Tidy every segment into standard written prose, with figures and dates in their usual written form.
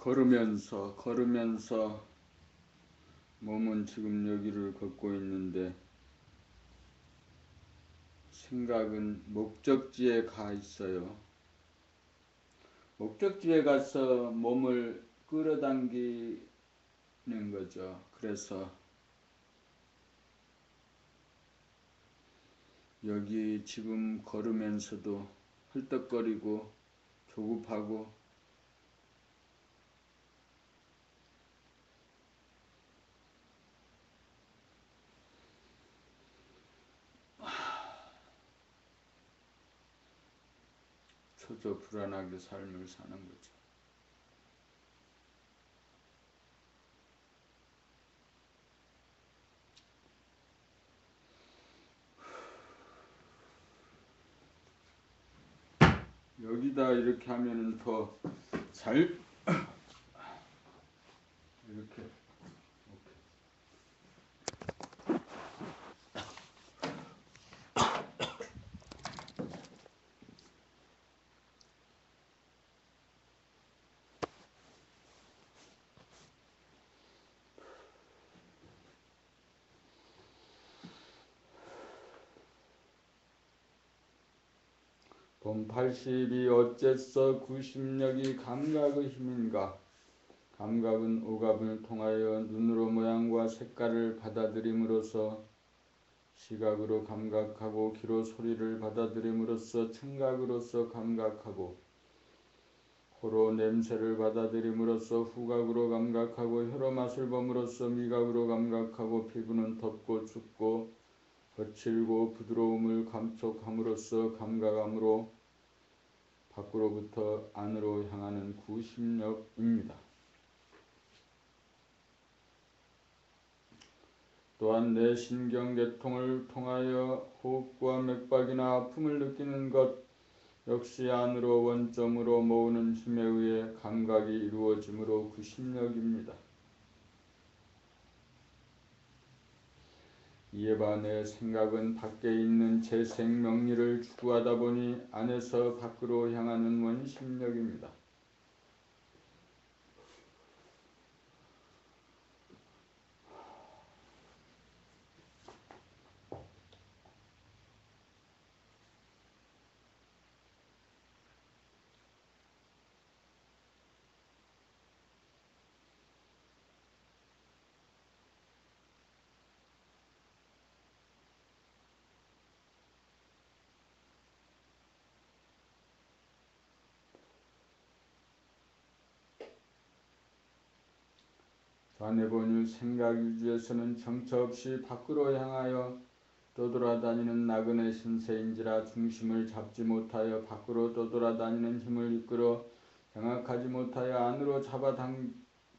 걸으면서 몸은 지금 여기를 걷고 있는데 생각은 목적지에 가 있어요. 목적지에 가서 몸을 끌어당기는 거죠. 그래서 여기 지금 걸으면서도 헐떡거리고 조급하고 초조 불안하게 삶을 사는 거죠. 여기다 이렇게 하면은 더 잘 이렇게 본 80이 어째서 구심력이 감각의 힘인가? 감각은 오감을 통하여 눈으로 모양과 색깔을 받아들임으로써 시각으로 감각하고 귀로 소리를 받아들임으로써 청각으로서 감각하고 코로 냄새를 받아들임으로써 후각으로 감각하고 혀로 맛을 범으로써 미각으로 감각하고 피부는 덥고 춥고 거칠고 부드러움을 감촉함으로써 감각함으로 밖으로부터 안으로 향하는 구심력입니다. 또한 내 신경계통을 통하여 호흡과 맥박이나 아픔을 느끼는 것 역시 안으로 원점으로 모으는 힘에 의해 감각이 이루어지므로 구심력입니다. 이에 반해 생각은 밖에 있는 제 생명리를 추구하다 보니 안에서 밖으로 향하는 원심력입니다. 좌뇌본유 생각 유지에서는 정처 없이 밖으로 향하여 떠돌아다니는 나그네 신세인지라 중심을 잡지 못하여 밖으로 떠돌아다니는 힘을 이끌어 장악하지 못하여 안으로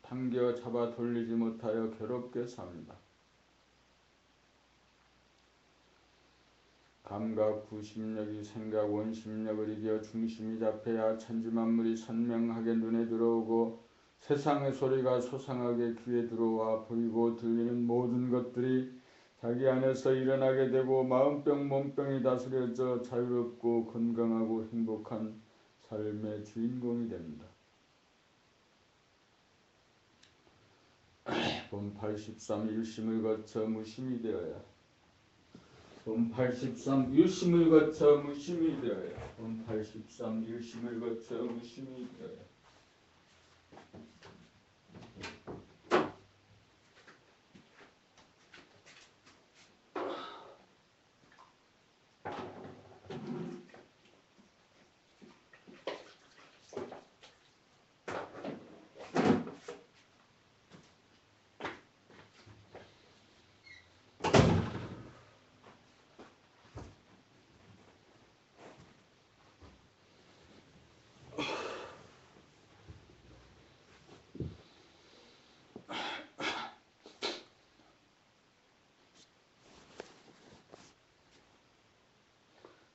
당겨 잡아 돌리지 못하여 괴롭게 삽니다. 감각 구심력이 생각 원심력을 이겨 중심이 잡혀야 천지만물이 선명하게 눈에 들어오고 세상의 소리가 소상하게 귀에 들어와 보이고 들리는 모든 것들이 자기 안에서 일어나게 되고 마음병 몸병이 다스려져 자유롭고 건강하고 행복한 삶의 주인공이 됩니다. 본 83 일심을 거쳐 무심이 되어야 본 83 일심을 거쳐 무심이 되어야 본 83 일심을 거쳐 무심이 되어야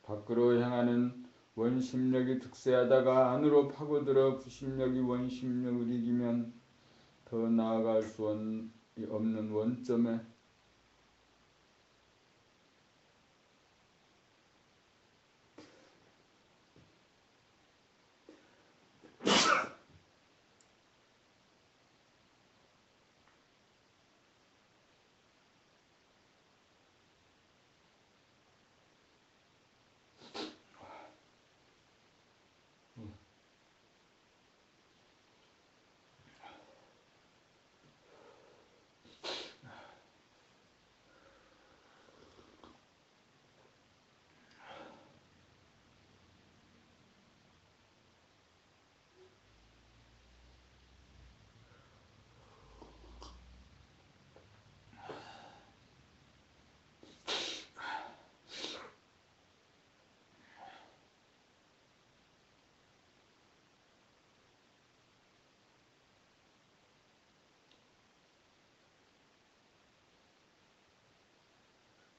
밖으로 향하는 원심력이 득세하다가 안으로 파고들어 구심력이 원심력을 이기면 더 나아갈 수 없는 원점에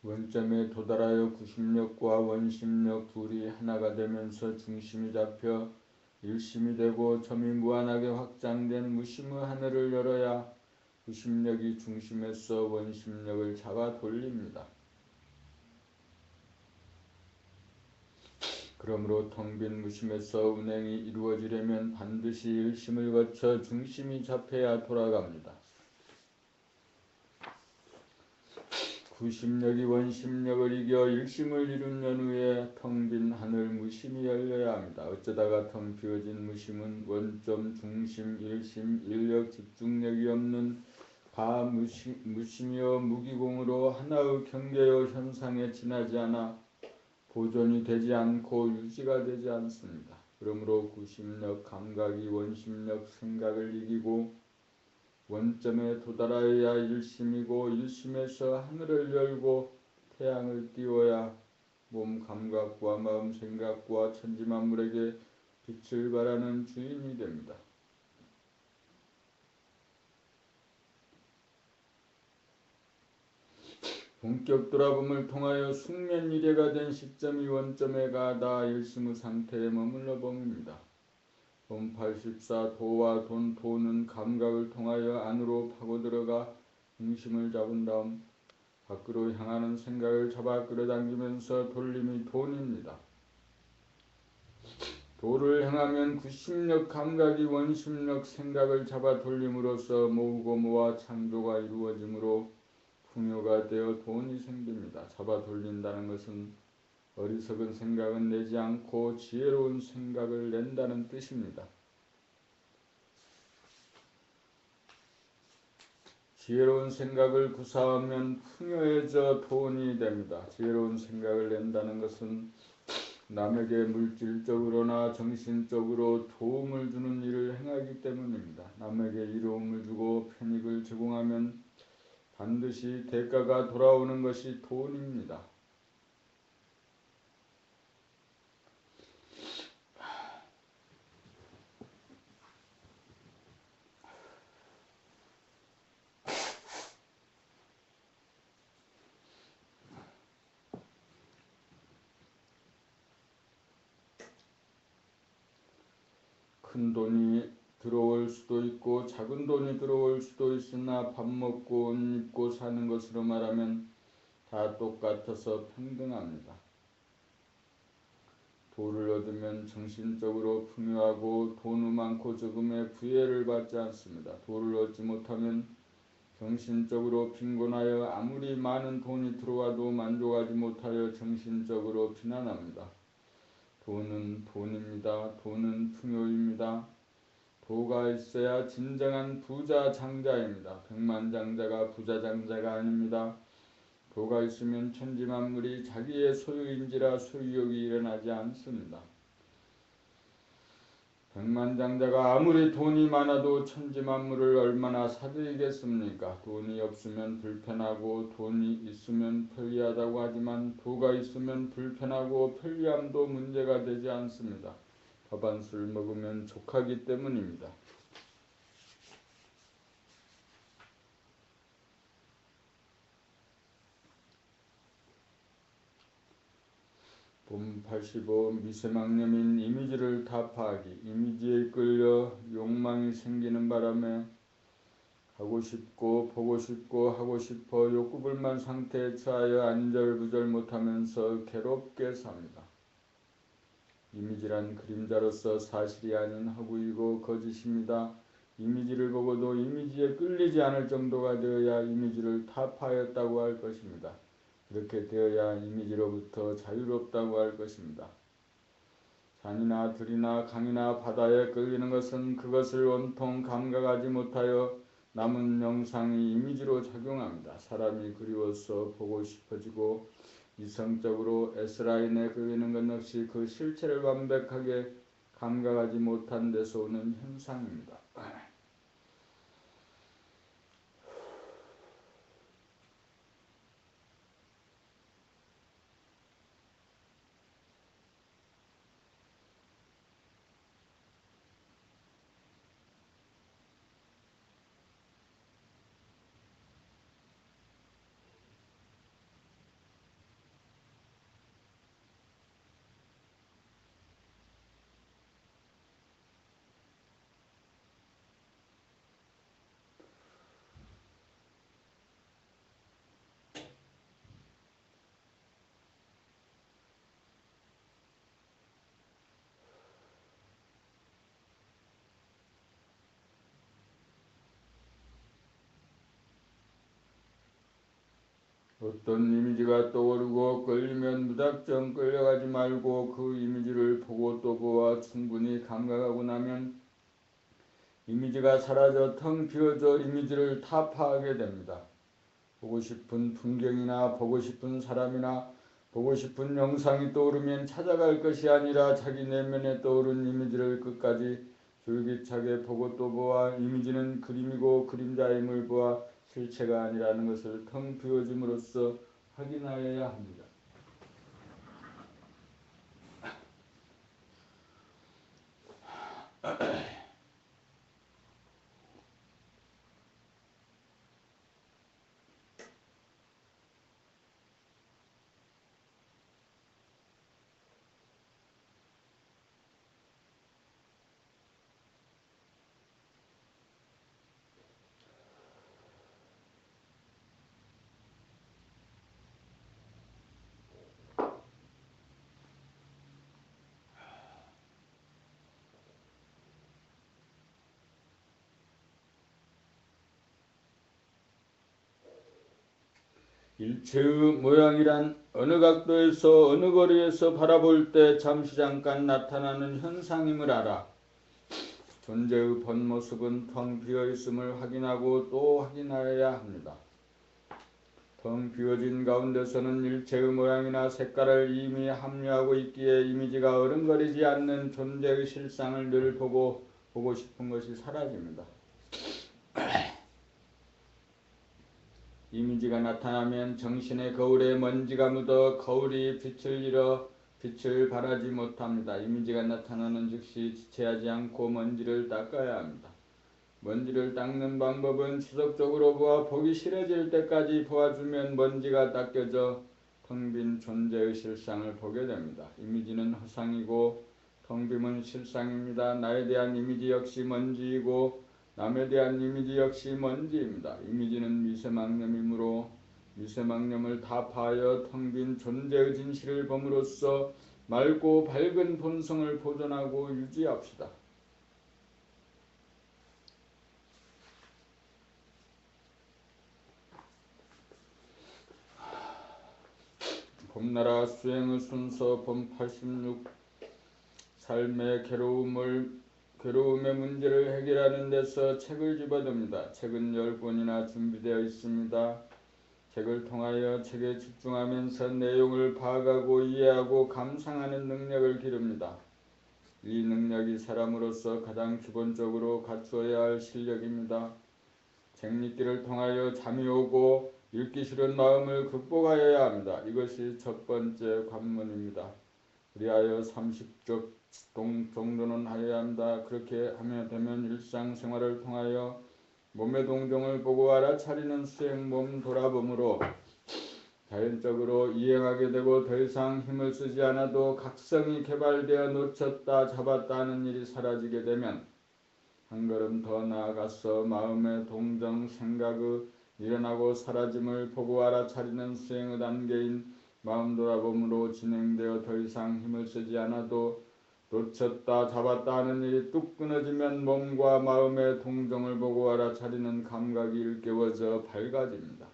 원점에 도달하여 구심력과 원심력 둘이 하나가 되면서 중심이 잡혀 일심이 되고 점이 무한하게 확장된 무심의 하늘을 열어야 구심력이 중심에서 원심력을 잡아 돌립니다. 그러므로 텅 빈 무심에서 운행이 이루어지려면 반드시 일심을 거쳐 중심이 잡혀야 돌아갑니다. 구심력이 원심력을 이겨 일심을 이룬 연후에 텅 빈 하늘 무심이 열려야 합니다. 어쩌다가 텅 비어진 무심은 원점, 중심, 일심, 인력, 집중력이 없는 무심이요 무기공으로 하나의 경계요 현상에 지나지 않아 보존이 되지 않고 유지가 되지 않습니다. 그러므로 구심력, 감각이 원심력, 생각을 이기고 원점에 도달하여야 일심이고 일심에서 하늘을 열고 태양을 띄워야 몸 감각과 마음 생각과 천지만물에게 빛을 발하는 주인이 됩니다. 본격 돌아봄을 통하여 숙면일해가 된 시점이 원점에 가다 일심의 상태에 머물러 봄입니다. 봄 84 도와 도는 감각을 통하여 안으로 파고들어가 중심을 잡은 다음 밖으로 향하는 생각을 잡아 끌어당기면서 돌림이 돈입니다. 도를 향하면 구심력 감각이 원심력 생각을 잡아 돌림으로써 모으고 모아 창조가 이루어지므로 풍요가 되어 돈이 생깁니다. 잡아 돌린다는 것은 어리석은 생각은 내지 않고 지혜로운 생각을 낸다는 뜻입니다. 지혜로운 생각을 구사하면 풍요해져 돈이 됩니다. 지혜로운 생각을 낸다는 것은 남에게 물질적으로나 정신적으로 도움을 주는 일을 행하기 때문입니다. 남에게 이로움을 주고 편익을 제공하면 반드시 대가가 돌아오는 것이 돈입니다. 큰 돈이 들어올 수도 있고 작은 돈이 들어올 수도 있으나 밥 먹고 옷 입고 사는 것으로 말하면 다 똑같아서 평등합니다. 도를 얻으면 정신적으로 풍요하고 돈의 많고 적음에 부혜를 받지 않습니다. 도를 얻지 못하면 정신적으로 빈곤하여 아무리 많은 돈이 들어와도 만족하지 못하여 정신적으로 비난합니다. 돈은 돈입니다. 돈은 풍요입니다. 도가 있어야 진정한 부자 장자입니다. 백만장자가 부자 장자가 아닙니다. 도가 있으면 천지만물이 자기의 소유인지라 소유욕이 일어나지 않습니다. 백만장자가 아무리 돈이 많아도 천지만물을 얼마나 사들이겠습니까? 돈이 없으면 불편하고 돈이 있으면 편리하다고 하지만 도가 있으면 불편하고 편리함도 문제가 되지 않습니다. 밥 한 술 먹으면 족하기 때문입니다. 봄 85 미세망념인 이미지를 타파하기. 이미지에 끌려 욕망이 생기는 바람에 하고 싶고 보고 싶고 하고 싶어 욕구불만 상태에 처하여 안절부절 못하면서 괴롭게 삽니다. 이미지란 그림자로서 사실이 아닌 허구이고 거짓입니다. 이미지를 보고도 이미지에 끌리지 않을 정도가 되어야 이미지를 타파하였다고 할 것입니다. 그렇게 되어야 이미지로부터 자유롭다고 할 것입니다. 산이나 들이나 강이나 바다에 끌리는 것은 그것을 온통 감각하지 못하여 남은 명상이 이미지로 작용합니다. 사람이 그리워서 보고 싶어지고 이성적으로 S라인에 끌리는 것 역시 그 실체를 완벽하게 감각하지 못한 데서 오는 현상입니다. 어떤 이미지가 떠오르고 끌리면 무작정 끌려가지 말고 그 이미지를 보고 또 보아 충분히 감각하고 나면 이미지가 사라져 텅 비어져 이미지를 타파하게 됩니다. 보고 싶은 풍경이나 보고 싶은 사람이나 보고 싶은 영상이 떠오르면 찾아갈 것이 아니라 자기 내면에 떠오른 이미지를 끝까지 줄기차게 보고 또 보아 이미지는 그림이고 그림자임을 보아 실체가 아니라는 것을 텅 비워짐으로써 확인하여야 합니다. 일체의 모양이란 어느 각도에서 어느 거리에서 바라볼 때 잠시 잠깐 나타나는 현상임을 알아. 존재의 본 모습은 텅 비어있음을 확인하고 또 확인하여야 합니다. 텅 비어진 가운데서는 일체의 모양이나 색깔을 이미 함유하고 있기에 이미지가 어른거리지 않는 존재의 실상을 늘 보고 싶은 것이 사라집니다. 이미지가 나타나면 정신의 거울에 먼지가 묻어 거울이 빛을 잃어 빛을 발하지 못합니다. 이미지가 나타나는 즉시 지체하지 않고 먼지를 닦아야 합니다. 먼지를 닦는 방법은 지속적으로 보아 보기 싫어질 때까지 보아주면 먼지가 닦여져 텅 빈 존재의 실상을 보게 됩니다. 이미지는 허상이고 텅 빔은 실상입니다. 나에 대한 이미지 역시 먼지이고 남에 대한 이미지 역시 먼지입니다. 이미지는 미세망념이므로 미세망념을 타파하여 텅 빈 존재의 진실을 봄으로써 맑고 밝은 본성을 보존하고 유지합시다. 봄나라 수행의 순서 봄 86 삶의 괴로움의 문제를 해결하는 데서 책을 집어듭니다. 책은 10권이나 준비되어 있습니다. 책을 통하여 책에 집중하면서 내용을 파악하고 이해하고 감상하는 능력을 기릅니다. 이 능력이 사람으로서 가장 기본적으로 갖추어야 할 실력입니다. 책 읽기를 통하여 잠이 오고 읽기 싫은 마음을 극복하여야 합니다. 이것이 첫 번째 관문입니다. 그리하여 30쪽 정도는 하여야 한다. 그렇게 하면 되면 일상생활을 통하여 몸의 동정을 보고 알아차리는 수행 몸 돌아봄으로 자연적으로 이행하게 되고 더 이상 힘을 쓰지 않아도 각성이 개발되어 놓쳤다 잡았다 하는 일이 사라지게 되면 한 걸음 더 나아가서 마음의 동정 생각의 일어나고 사라짐을 보고 알아차리는 수행의 단계인 마음 돌아봄으로 진행되어 더 이상 힘을 쓰지 않아도 놓쳤다 잡았다 하는 일이 뚝 끊어지면 몸과 마음의 동정을 보고 알아차리는 감각이 일깨워져 밝아집니다.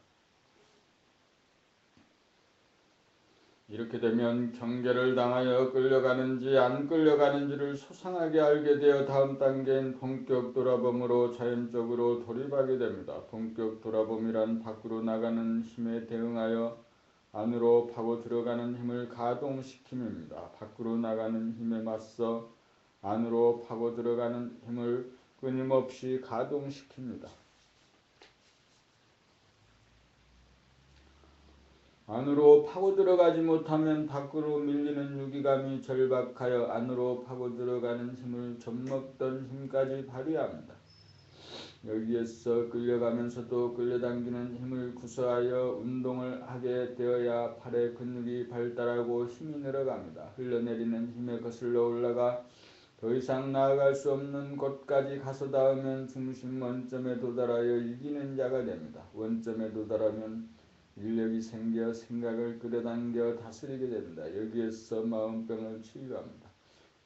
이렇게 되면 경계를 당하여 끌려가는지 안 끌려가는지를 소상하게 알게 되어 다음 단계인 본격 돌아봄으로 자연적으로 돌입하게 됩니다. 본격 돌아봄이란 밖으로 나가는 힘에 대응하여 안으로 파고 들어가는 힘을 가동시킴입니다. 밖으로 나가는 힘에 맞서 안으로 파고 들어가는 힘을 끊임없이 가동시킵니다. 안으로 파고 들어가지 못하면 밖으로 밀리는 유기감이 절박하여 안으로 파고 들어가는 힘을 젖먹던 힘까지 발휘합니다. 여기에서 끌려가면서도 끌려당기는 힘을 구사하여 운동을 하게 되어야 팔의 근육이 발달하고 힘이 늘어갑니다. 흘러내리는 힘에 거슬러 올라가 더 이상 나아갈 수 없는 곳까지 가서 닿으면 중심 원점에 도달하여 이기는 자가 됩니다. 원점에 도달하면 인력이 생겨 생각을 끌어당겨 다스리게 됩니다. 여기에서 마음병을 치유합니다.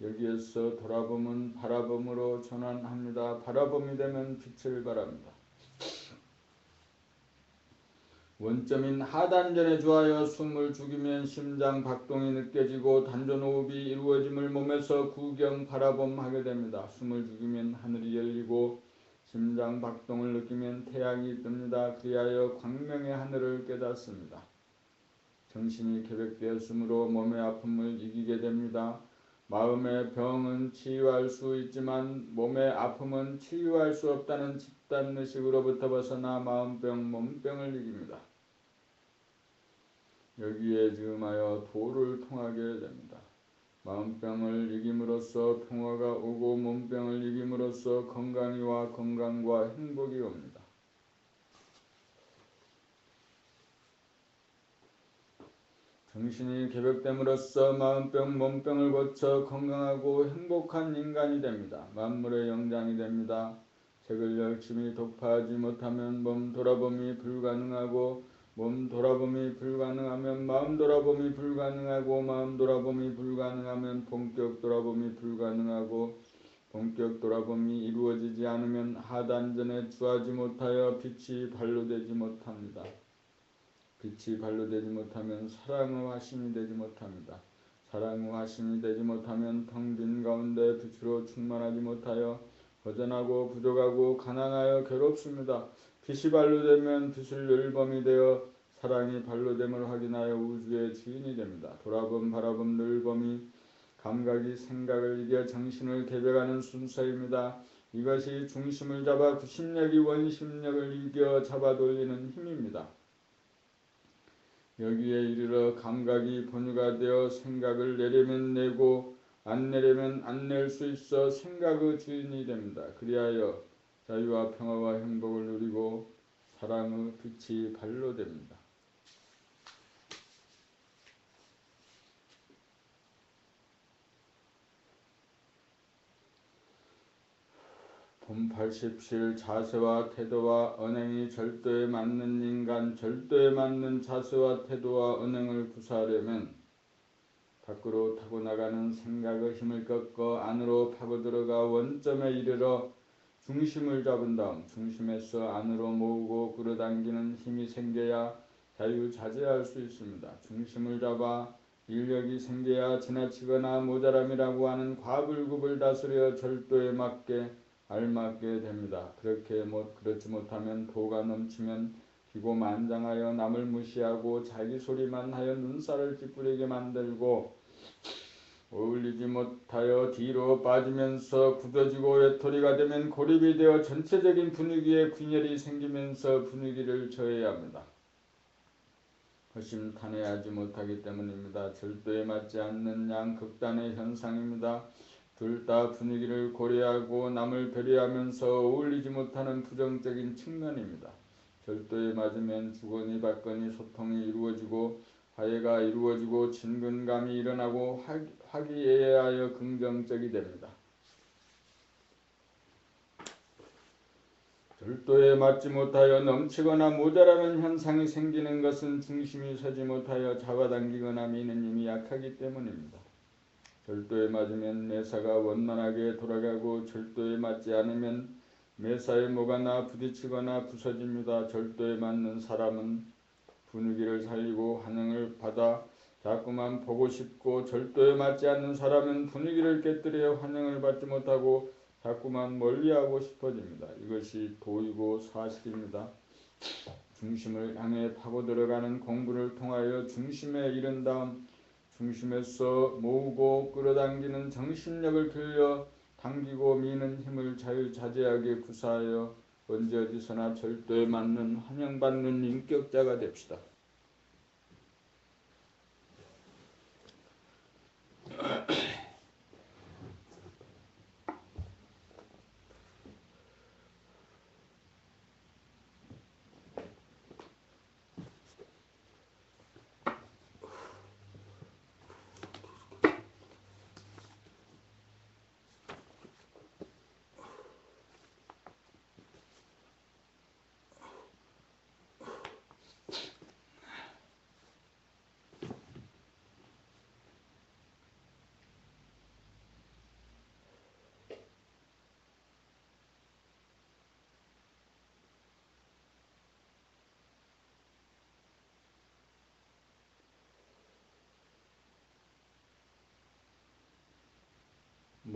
여기에서 돌아봄은 바라봄으로 전환합니다. 바라봄이 되면 빛을 발합니다. 원점인 하단전에 주하여 숨을 죽이면 심장 박동이 느껴지고 단전호흡이 이루어짐을 몸에서 구경 바라봄하게 됩니다. 숨을 죽이면 하늘이 열리고 심장 박동을 느끼면 태양이 뜹니다. 그리하여 광명의 하늘을 깨닫습니다. 정신이 계획되었으므로 몸의 아픔을 이기게 됩니다. 마음의 병은 치유할 수 있지만 몸의 아픔은 치유할 수 없다는 집단의식으로부터 벗어나 마음병, 몸병을 이깁니다. 여기에 즈음하여 도를 통하게 됩니다. 마음병을 이김으로써 평화가 오고 몸병을 이김으로써 건강이와 건강과 행복이 옵니다. 정신이 개벽됨으로써 마음병, 몸병을 고쳐 건강하고 행복한 인간이 됩니다. 만물의 영장이 됩니다. 책을 열심히 독파하지 못하면 몸 돌아봄이 불가능하고 몸 돌아봄이 불가능하면 마음 돌아봄이 불가능하고 마음 돌아봄이 불가능하면 본격 돌아봄이 불가능하고 본격 돌아봄이 이루어지지 않으면 하단전에 주하지 못하여 빛이 발로되지 못합니다. 빛이 발로되지 못하면 사랑의 화신이 되지 못합니다. 사랑의 화신이 되지 못하면 텅 빈 가운데 빛으로 충만하지 못하여 허전하고 부족하고 가난하여 괴롭습니다. 빛이 발로되면 빛을 열범이 되어 사랑이 발로됨을 확인하여 우주의 주인이 됩니다. 돌아봄, 바라봄, 늘범이 감각이 생각을 이겨 정신을 개벽하는 순서입니다. 이것이 중심을 잡아 구심력이 원심력을 이겨 잡아 돌리는 힘입니다. 여기에 이르러 감각이 본유가 되어 생각을 내려면 내고 안 내려면 안 낼 수 있어 생각의 주인이 됩니다. 그리하여 자유와 평화와 행복을 누리고 사랑의 빛이 발로됩니다. 본 87 자세와 태도와 언행이 절도에 맞는 인간, 절도에 맞는 자세와 태도와 언행을 구사하려면 밖으로 타고 나가는 생각의 힘을 꺾어 안으로 파고들어가 원점에 이르러 중심을 잡은 다음 중심에서 안으로 모으고 끌어당기는 힘이 생겨야 자유자재할 수 있습니다. 중심을 잡아 인력이 생겨야 지나치거나 모자람이라고 하는 과불급을 다스려 절도에 맞게 알맞게 됩니다. 그렇지 못하면 도가 넘치면 기고만장하여 남을 무시하고 자기 소리만 하여 눈살을 찌푸리게 만들고 어울리지 못하여 뒤로 빠지면서 굳어지고 외톨이가 되면 고립이 되어 전체적인 분위기에 균열이 생기면서 분위기를 저해야 합니다. 허심탄회하지 못하기 때문입니다. 절도에 맞지 않는 양극단의 현상입니다. 둘 다 분위기를 고려하고 남을 배려하면서 어울리지 못하는 부정적인 측면입니다. 절도에 맞으면 주거니 받거니 소통이 이루어지고 화해가 이루어지고 친근감이 일어나고 화기애애하여 긍정적이 됩니다. 절도에 맞지 못하여 넘치거나 모자라는 현상이 생기는 것은 중심이 서지 못하여 잡아당기거나 미는 힘이 약하기 때문입니다. 절도에 맞으면 매사가 원만하게 돌아가고 절도에 맞지 않으면 매사에 뭐가나 부딪히거나 부서집니다. 절도에 맞는 사람은 분위기를 살리고 환영을 받아 자꾸만 보고 싶고 절도에 맞지 않는 사람은 분위기를 깨뜨려 환영을 받지 못하고 자꾸만 멀리하고 싶어집니다. 이것이 도이고 사실입니다. 중심을 향해 파고들어가는 공부를 통하여 중심에 이른 다음 중심에서 모으고 끌어당기는 정신력을 빌려 당기고 미는 힘을 자유자재하게 구사하여 언제 어디서나 절도에 맞는 환영받는 인격자가 됩시다.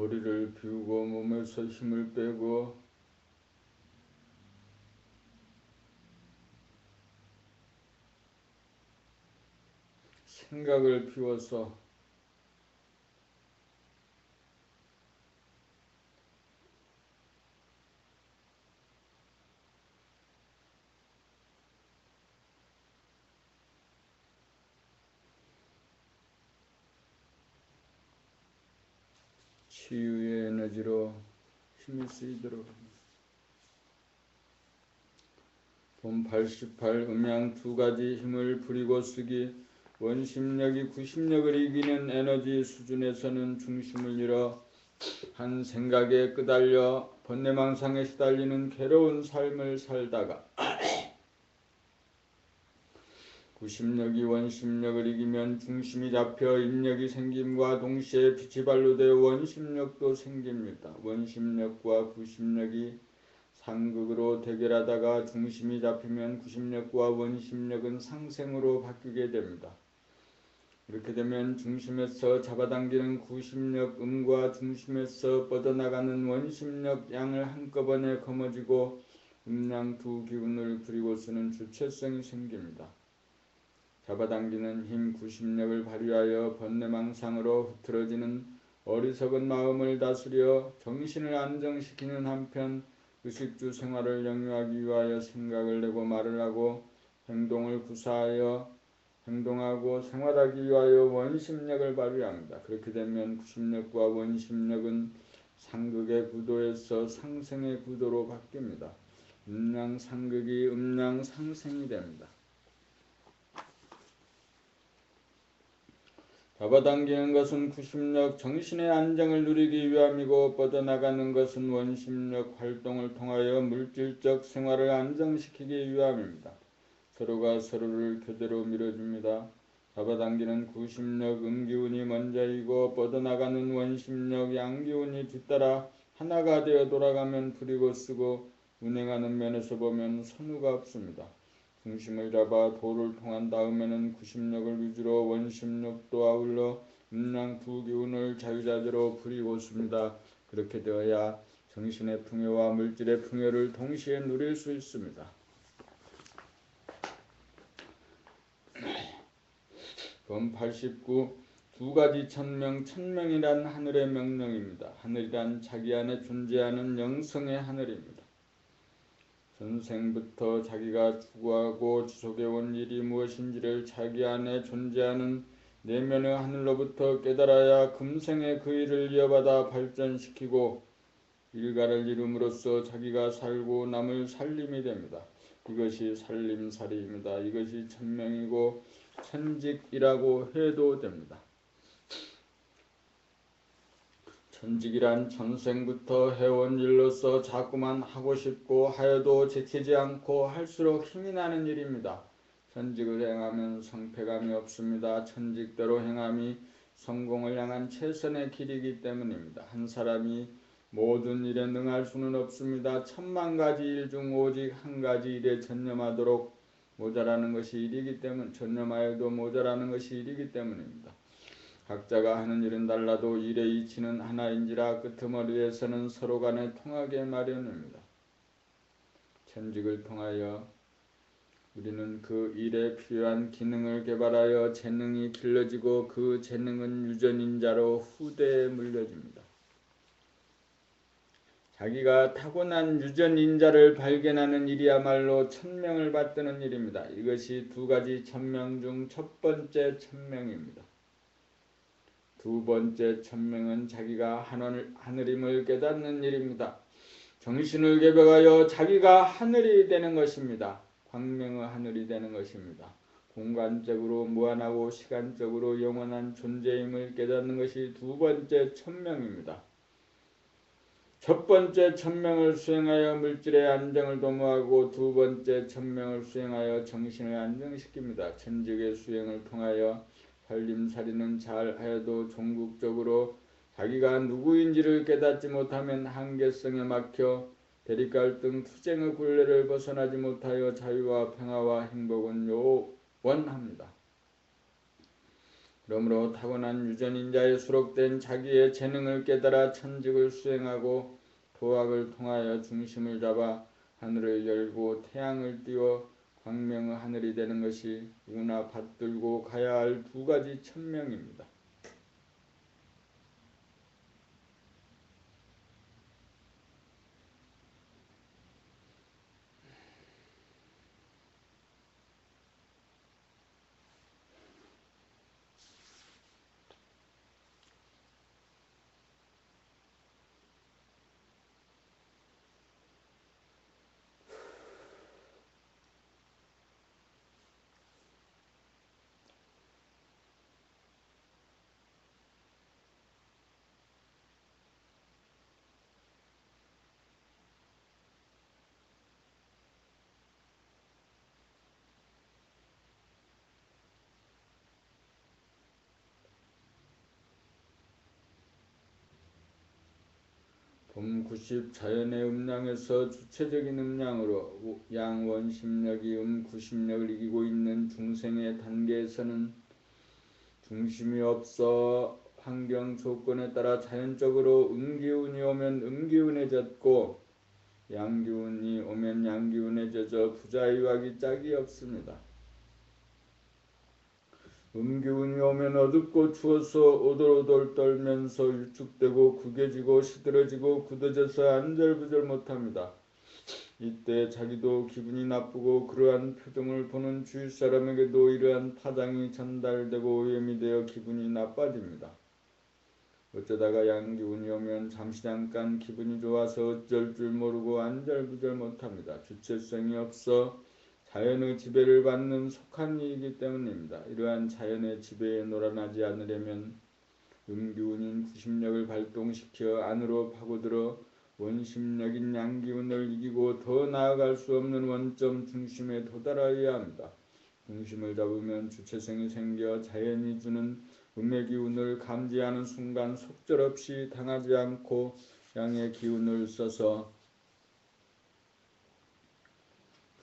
머리를 비우고 몸에서 힘을 빼고 생각을 비워서 치유의 에너지로 힘이 쓰이도록 합니다. 본 88 음양 두 가지 힘을 부리고 쓰기. 원심력이 구심력을 이기는 에너지 수준에서는 중심을 잃어 한 생각에 끄달려 번뇌망상에 시달리는 괴로운 삶을 살다가 구심력이 원심력을 이기면 중심이 잡혀 인력이 생김과 동시에 빛이 발로되어 원심력도 생깁니다. 원심력과 구심력이 상극으로 대결하다가 중심이 잡히면 구심력과 원심력은 상생으로 바뀌게 됩니다. 이렇게 되면 중심에서 잡아당기는 구심력 음과 중심에서 뻗어나가는 원심력 양을 한꺼번에 거머쥐고 음양 두 기운을 부리고 쓰는 주체성이 생깁니다. 잡아당기는 힘 구심력을 발휘하여 번뇌망상으로 흐트러지는 어리석은 마음을 다스려 정신을 안정시키는 한편 의식주 생활을 영유하기 위하여 생각을 내고 말을 하고 행동을 구사하여 행동하고 생활하기 위하여 원심력을 발휘합니다. 그렇게 되면 구심력과 원심력은 상극의 구도에서 상생의 구도로 바뀝니다. 음양상극이 음양상생이 됩니다. 잡아당기는 것은 구심력, 정신의 안정을 누리기 위함이고 뻗어나가는 것은 원심력 활동을 통하여 물질적 생활을 안정시키기 위함입니다. 서로가 서로를 교대로 밀어줍니다. 잡아당기는 구심력 음기운이 먼저이고 뻗어나가는 원심력 양기운이 뒤따라 하나가 되어 돌아가면 부리고 쓰고 운행하는 면에서 보면 선후가 없습니다. 중심을 잡아 도를 통한 다음에는 구심력을 위주로 원심력도 아울러 음양 두 기운을 자유자재로 부리고 씁니다. 그렇게 되어야 정신의 풍요와 물질의 풍요를 동시에 누릴 수 있습니다. 범 89 두 가지 천명, 천명이란 하늘의 명령입니다. 하늘이란 자기 안에 존재하는 영성의 하늘입니다. 전생부터 자기가 추구하고 지속해온 일이 무엇인지를 자기 안에 존재하는 내면의 하늘로부터 깨달아야 금생에 그 일을 이어받아 발전시키고 일가를 이룸으로써 자기가 살고 남을 살림이 됩니다. 이것이 살림살이입니다. 이것이 천명이고 천직이라고 해도 됩니다. 천직이란 전생부터 해온 일로서 자꾸만 하고 싶고 하여도 지키지 않고 할수록 힘이 나는 일입니다. 천직을 행하면 성패감이 없습니다. 천직대로 행함이 성공을 향한 최선의 길이기 때문입니다. 한 사람이 모든 일에 능할 수는 없습니다. 천만 가지 일 중 오직 한 가지 일에 전념하도록 모자라는 것이 일이기 때문, 전념하여도 모자라는 것이 일이기 때문입니다. 각자가 하는 일은 달라도 일의 이치는 하나인지라 끄트머리에서는 서로 간에 통하게 마련입니다. 천직을 통하여 우리는 그 일에 필요한 기능을 개발하여 재능이 길러지고 그 재능은 유전인자로 후대에 물려집니다. 자기가 타고난 유전인자를 발견하는 일이야말로 천명을 받드는 일입니다. 이것이 두 가지 천명 중 첫 번째 천명입니다. 두 번째 천명은 자기가 하늘임을 깨닫는 일입니다. 정신을 개벽하여 자기가 하늘이 되는 것입니다. 광명의 하늘이 되는 것입니다. 공간적으로 무한하고 시간적으로 영원한 존재임을 깨닫는 것이 두 번째 천명입니다. 첫 번째 천명을 수행하여 물질의 안정을 도모하고 두 번째 천명을 수행하여 정신을 안정시킵니다. 천직의 수행을 통하여 살림살이는 잘하여도 종국적으로 자기가 누구인지를 깨닫지 못하면 한계성에 막혀 대립갈등 투쟁의 굴레를 벗어나지 못하여 자유와 평화와 행복은 요원합니다. 그러므로 타고난 유전인자에 수록된 자기의 재능을 깨달아 천직을 수행하고 도학을 통하여 중심을 잡아 하늘을 열고 태양을 띄워 광명의 하늘이 되는 것이 누구나 받들고 가야 할 두 가지 천명입니다. 봄 90 자연의 음량에서 주체적인 음량으로 양원심력이 90력을 이기고 있는 중생의 단계에서는 중심이 없어 환경 조건에 따라 자연적으로 음기운이 오면 음기운해졌고 양기운이 오면 양기운해져서 부자유하기 짝이 없습니다. 음기운이 오면 어둡고 추워서 오돌오돌 떨면서 위축되고 구겨지고 시들어지고 굳어져서 안절부절 못합니다. 이때 자기도 기분이 나쁘고 그러한 표정을 보는 주위 사람에게도 이러한 파장이 전달되고 오염이 되어 기분이 나빠집니다. 어쩌다가 양기운이 오면 잠시 잠깐 기분이 좋아서 어쩔 줄 모르고 안절부절 못합니다. 주체성이 없어 자연의 지배를 받는 속한 이이기 때문입니다. 이러한 자연의 지배에 놀아나지 않으려면 음기운인 구심력을 발동시켜 안으로 파고들어 원심력인 양기운을 이기고 더 나아갈 수 없는 원점 중심에 도달하여야 합니다. 중심을 잡으면 주체성이 생겨 자연이 주는 음의 기운을 감지하는 순간 속절없이 당하지 않고 양의 기운을 써서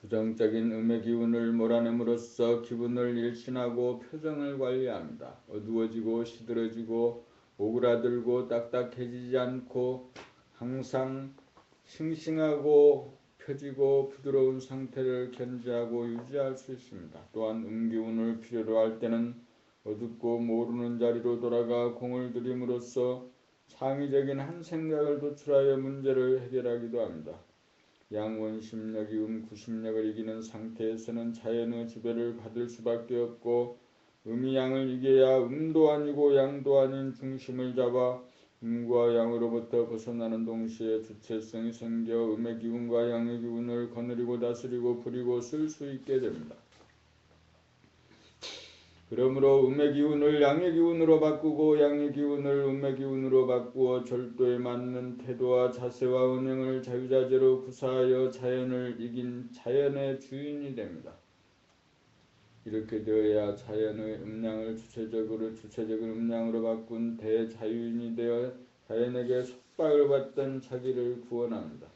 부정적인 음의 기운을 몰아냄으로써 기분을 일신하고 표정을 관리합니다. 어두워지고 시들어지고 오그라들고 딱딱해지지 않고 항상 싱싱하고 펴지고 부드러운 상태를 견지하고 유지할 수 있습니다. 또한 음기운을 필요로 할 때는 어둡고 모르는 자리로 돌아가 공을 들임으로써 창의적인 한 생각을 도출하여 문제를 해결하기도 합니다. 양원심력이 구심력을 이기는 상태에서는 자연의 지배를 받을 수밖에 없고 음이 양을 이겨야 음도 아니고 양도 아닌 중심을 잡아 음과 양으로부터 벗어나는 동시에 주체성이 생겨 음의 기운과 양의 기운을 거느리고 다스리고 부리고 쓸 수 있게 됩니다. 그러므로 음의 기운을 양의 기운으로 바꾸고 양의 기운을 음의 기운으로 바꾸어 절도에 맞는 태도와 자세와 운행을 자유자재로 구사하여 자연을 이긴 자연의 주인이 됩니다. 이렇게 되어야 자연의 음량을 주체적인 음량으로 바꾼 대자유인이 되어 자연에게 속박을 받던 자기를 구원합니다.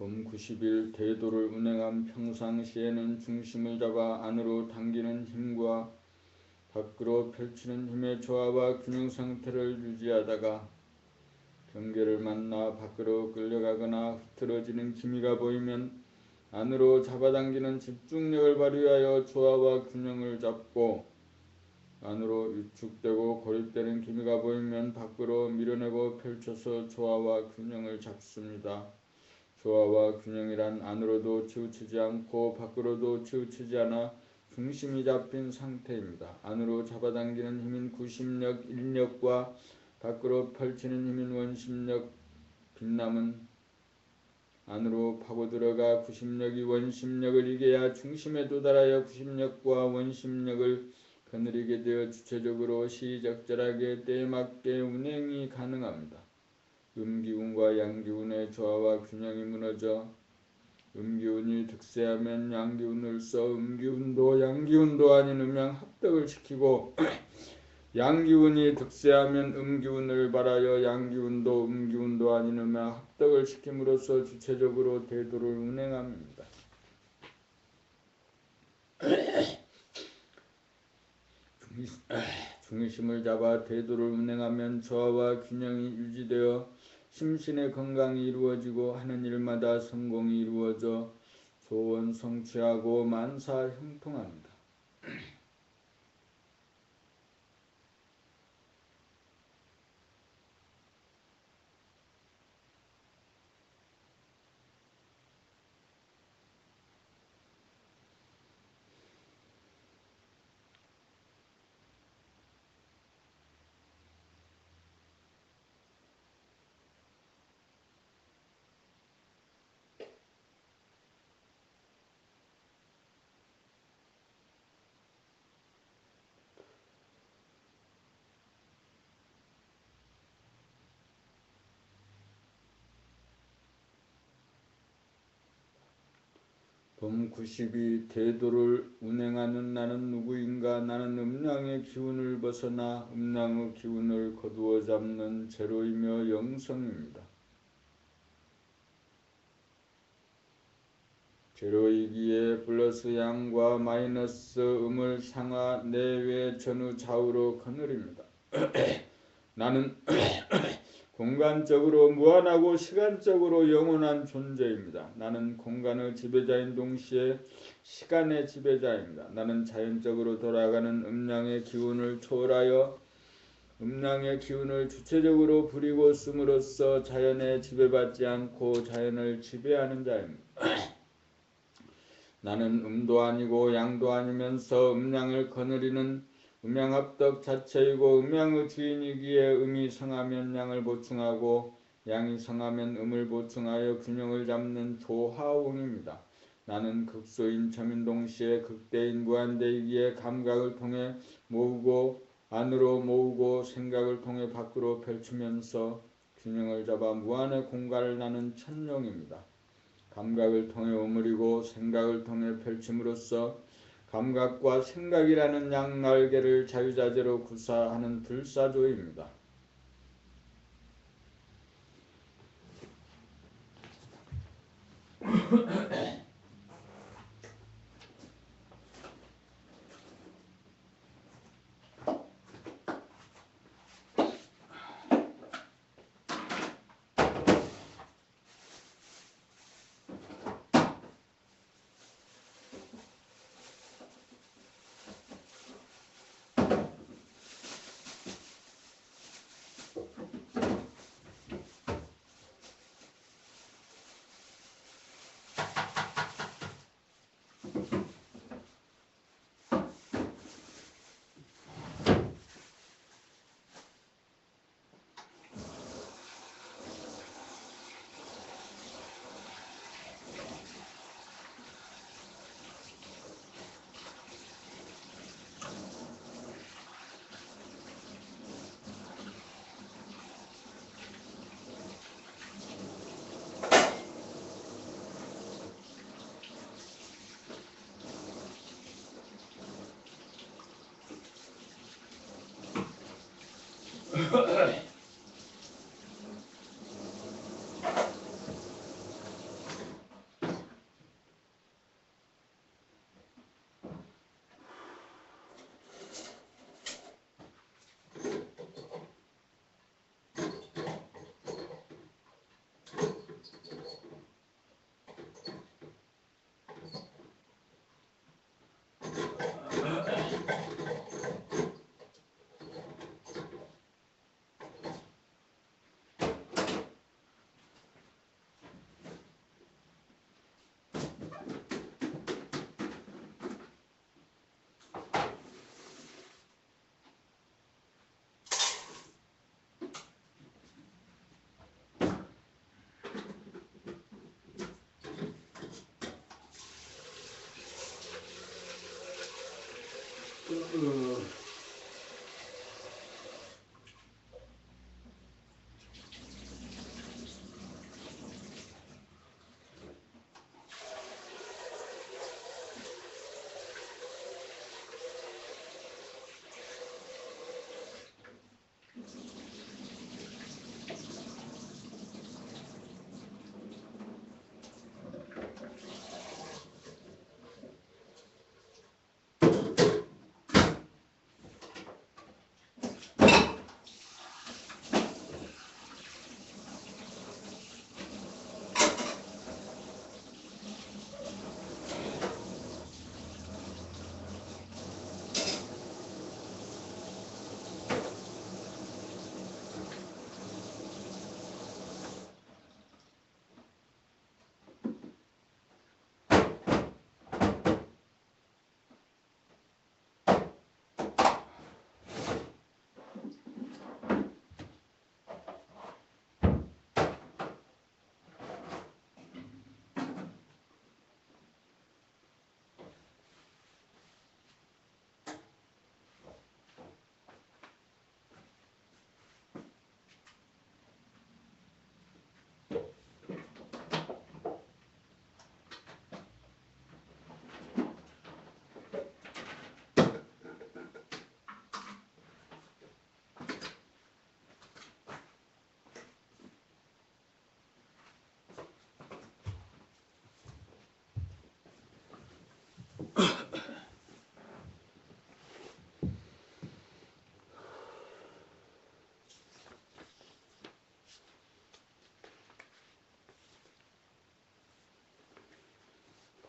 봄 90일 대도를 운행한 평상시에는 중심을 잡아 안으로 당기는 힘과 밖으로 펼치는 힘의 조화와 균형 상태를 유지하다가 경계를 만나 밖으로 끌려가거나 흐트러지는 기미가 보이면 안으로 잡아당기는 집중력을 발휘하여 조화와 균형을 잡고 안으로 위축되고 고립되는 기미가 보이면 밖으로 밀어내고 펼쳐서 조화와 균형을 잡습니다. 조화와 균형이란 안으로도 치우치지 않고 밖으로도 치우치지 않아 중심이 잡힌 상태입니다. 안으로 잡아당기는 힘인 구심력, 인력과 밖으로 펼치는 힘인 원심력, 빛남은 안으로 파고들어가 구심력이 원심력을 이겨야 중심에 도달하여 구심력과 원심력을 거느리게 되어 주체적으로 시적절하게 때에 맞게 운행이 가능합니다. 음기운과 양기운의 조화와 균형이 무너져 음기운이 득세하면 양기운을 써 음기운도 양기운도 아닌 음양 합덕을 시키고 양기운이 득세하면 음기운을 발하여 양기운도 음기운도 아닌 음에 합덕을 시킴으로써 주체적으로 대도를 운행합니다. 중심을 잡아 대도를 운행하면 조화와 균형이 유지되어 심신의 건강이 이루어지고 하는 일마다 성공이 이루어져 소원 성취하고 만사 형통합니다. 봄 92 대도를 운행하는 나는 누구인가? 나는 음양의 기운을 벗어나 음양의 기운을 거두어 잡는 제로이며 영성입니다. 제로이기에 플러스 양과 마이너스 음을 상하 내외 전후 좌우로 거느립니다. 나는 공간적으로 무한하고 시간적으로 영원한 존재입니다. 나는 공간의 지배자인 동시에 시간의 지배자입니다. 나는 자연적으로 돌아가는 음양의 기운을 초월하여 음양의 기운을 주체적으로 부리고 씀으로써 자연에 지배받지 않고 자연을 지배하는 자입니다. 나는 음도 아니고 양도 아니면서 음양을 거느리는 음양합덕 자체이고 음양의 주인이기에 음이 성하면 양을 보충하고 양이 성하면 음을 보충하여 균형을 잡는 조화웅입니다. 나는 극소인 점인 동시에 극대인 무한대이기에 감각을 통해 모으고 안으로 모으고 생각을 통해 밖으로 펼치면서 균형을 잡아 무한의 공간을 나는 천룡입니다. 감각을 통해 오므리고 생각을 통해 펼침으로써 감각과 생각이라는 양날개를 자유자재로 구사하는 불사조입니다.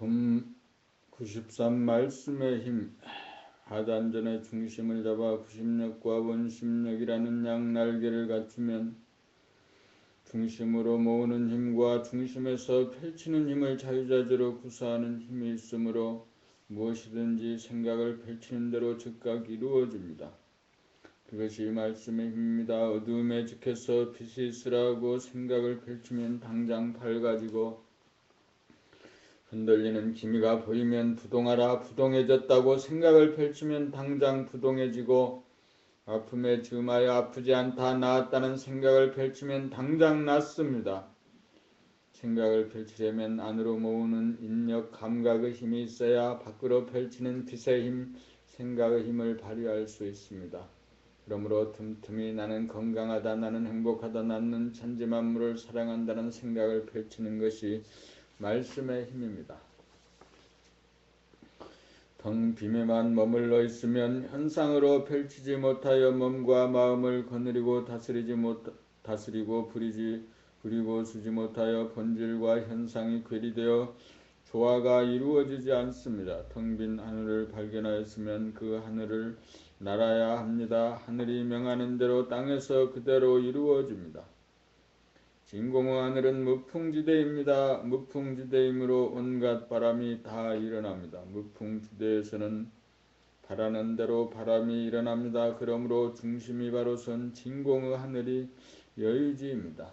봄 93 말씀의 힘. 하단전의 중심을 잡아 구심력과 원심력이라는 양날개를 갖추면 중심으로 모으는 힘과 중심에서 펼치는 힘을 자유자재로 구사하는 힘이 있으므로 무엇이든지 생각을 펼치는 대로 즉각 이루어집니다. 그것이 말씀의 힘입니다. 어두움에 지켜서 빛이 있으라고 생각을 펼치면 당장 밝아지고 흔들리는 기미가 보이면 부동하라 부동해졌다고 생각을 펼치면 당장 부동해지고 아픔에 즈음하여 아프지 않다 나았다는 생각을 펼치면 당장 낫습니다. 생각을 펼치려면 안으로 모으는 인력 감각의 힘이 있어야 밖으로 펼치는 빛의 힘, 생각의 힘을 발휘할 수 있습니다. 그러므로 틈틈이 나는 건강하다, 나는 행복하다, 나는 천지만물을 사랑한다는 생각을 펼치는 것이 말씀의 힘입니다. 텅 빔에만 머물러 있으면 현상으로 펼치지 못하여 몸과 마음을 거느리고 다스리고 부리고 쓰지 못하여 본질과 현상이 괴리되어 조화가 이루어지지 않습니다. 텅 빈 하늘을 발견하였으면 그 하늘을 날아야 합니다. 하늘이 명하는 대로 땅에서 그대로 이루어집니다. 진공의 하늘은 무풍지대입니다. 무풍지대이므로 온갖 바람이 다 일어납니다. 무풍지대에서는 바라는 대로 바람이 일어납니다. 그러므로 중심이 바로 선 진공의 하늘이 여의지입니다.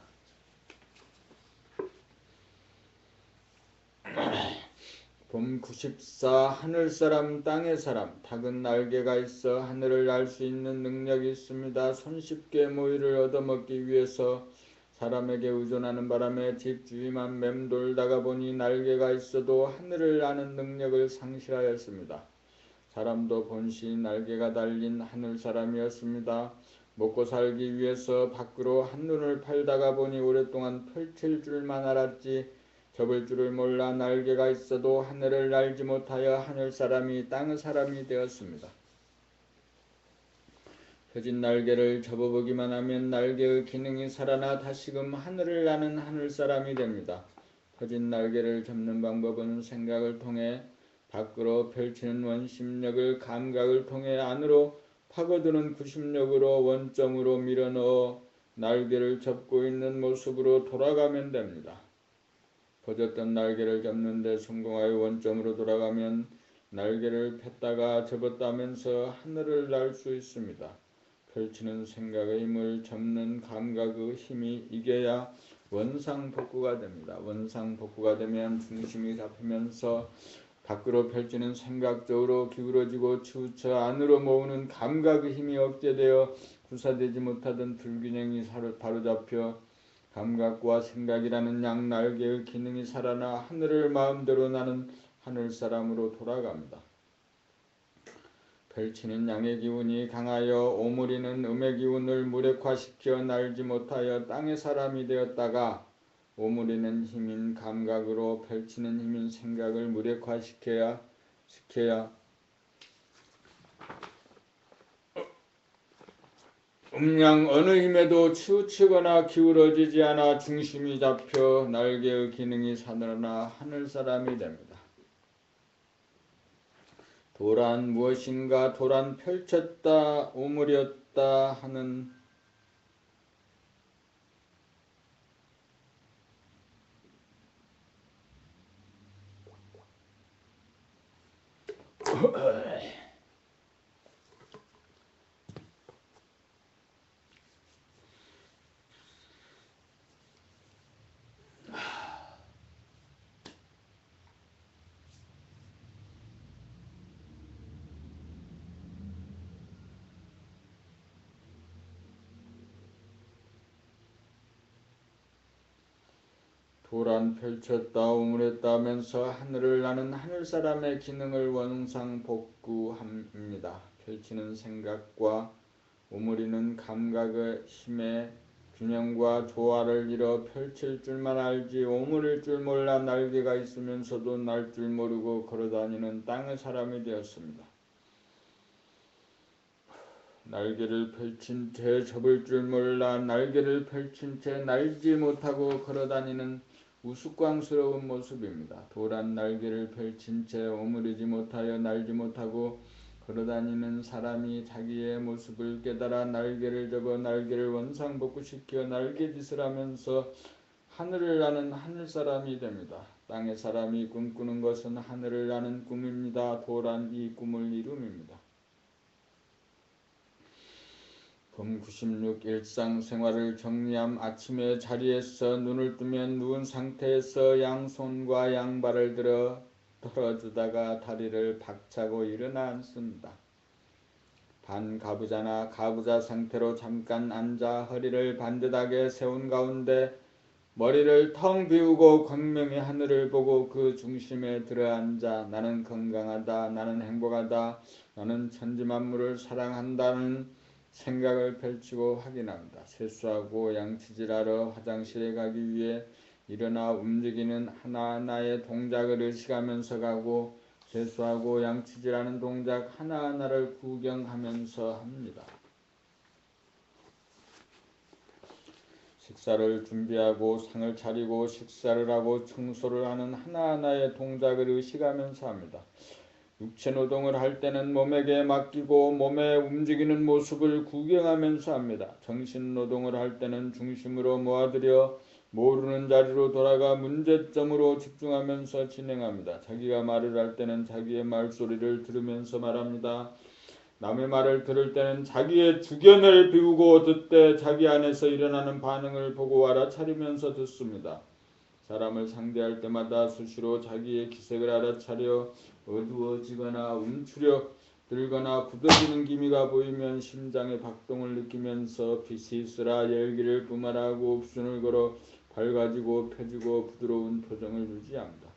봄 94 하늘사람 땅의 사람. 닭은 날개가 있어 하늘을 날 수 있는 능력이 있습니다. 손쉽게 모이를 얻어먹기 위해서 사람에게 의존하는 바람에 집주위만 맴돌다가 보니 날개가 있어도 하늘을 나는 능력을 상실하였습니다. 사람도 본시 날개가 달린 하늘사람이었습니다. 먹고 살기 위해서 밖으로 한눈을 팔다가 보니 오랫동안 펼칠 줄만 알았지 접을 줄을 몰라 날개가 있어도 하늘을 날지 못하여 하늘사람이 땅의 사람이 되었습니다. 펴진 날개를 접어보기만 하면 날개의 기능이 살아나 다시금 하늘을 나는 하늘사람이 됩니다. 펴진 날개를 접는 방법은 생각을 통해 밖으로 펼치는 원심력을 감각을 통해 안으로 파고드는 구심력으로 원점으로 밀어넣어 날개를 접고 있는 모습으로 돌아가면 됩니다. 퍼졌던 날개를 접는 데 성공하여 원점으로 돌아가면 날개를 폈다가 접었다면서 하늘을 날 수 있습니다. 펼치는 생각의 힘을 접는 감각의 힘이 이겨야 원상복구가 됩니다. 원상복구가 되면 중심이 잡히면서 밖으로 펼치는 생각적으로 기울어지고 치우쳐 안으로 모으는 감각의 힘이 억제되어 구사되지 못하던 불균형이 바로잡혀 감각과 생각이라는 양날개의 기능이 살아나 하늘을 마음대로 나는 하늘사람으로 돌아갑니다. 펼치는 양의 기운이 강하여 오므리는 음의 기운을 무력화시켜 날지 못하여 땅의 사람이 되었다가 오므리는 힘인 감각으로 펼치는 힘인 생각을 무력화시켜야 음양 어느 힘에도 치우치거나 기울어지지 않아 중심이 잡혀 날개의 기능이 살아나 하늘사람이 됩니다. 도란 무엇인가 도란 펼쳤다 오므렸다 하는 도란 펼쳤다 오므렸다 하면서 하늘을 나는 하늘사람의 기능을 원상복구합니다. 펼치는 생각과 오므리는 감각의 힘의 균형과 조화를 이뤄 펼칠 줄만 알지 오므릴 줄 몰라 날개가 있으면서도 날 줄 모르고 걸어다니는 땅의 사람이 되었습니다. 날개를 펼친 채 접을 줄 몰라 날개를 펼친 채 날지 못하고 걸어다니는 우스꽝스러운 모습입니다. 도란 날개를 펼친 채 오므리지 못하여 날지 못하고 걸어다니는 사람이 자기의 모습을 깨달아 날개를 접어 날개를 원상복구시켜 날개짓을 하면서 하늘을 나는 하늘사람이 됩니다. 땅의 사람이 꿈꾸는 것은 하늘을 나는 꿈입니다. 도란 이 꿈을 이룸입니다. 봄 96 일상생활을 정리함. 아침에 자리에서 눈을 뜨면 누운 상태에서 양손과 양발을 들어 털어주다가 다리를 박차고 일어나 앉습니다. 반가부좌나 가부좌 상태로 잠깐 앉아 허리를 반듯하게 세운 가운데 머리를 텅 비우고 광명히 하늘을 보고 그 중심에 들어앉아 나는 건강하다, 나는 행복하다, 나는 천지만물을 사랑한다는 생각을 펼치고 확인합니다. 세수하고 양치질하러 화장실에 가기 위해 일어나 움직이는 하나하나의 동작을 의식하면서 가고 세수하고 양치질하는 동작 하나하나를 구경하면서 합니다. 식사를 준비하고 상을 차리고 식사를 하고 청소를 하는 하나하나의 동작을 의식하면서 합니다. 육체노동을 할 때는 몸에게 맡기고 몸의 움직이는 모습을 구경하면서 합니다. 정신노동을 할 때는 중심으로 모아들여 모르는 자리로 돌아가 문제점으로 집중하면서 진행합니다. 자기가 말을 할 때는 자기의 말소리를 들으면서 말합니다. 남의 말을 들을 때는 자기의 주견을 비우고 듣되 자기 안에서 일어나는 반응을 보고 알아차리면서 듣습니다. 사람을 상대할 때마다 수시로 자기의 기색을 알아차려 어두워지거나 움츠려 들거나 굳어지는 기미가 보이면 심장의 박동을 느끼면서 빛이 있으라 열기를 뿜어라고 읍순을 걸어 밝아지고 펴지고 부드러운 표정을 유지합니다.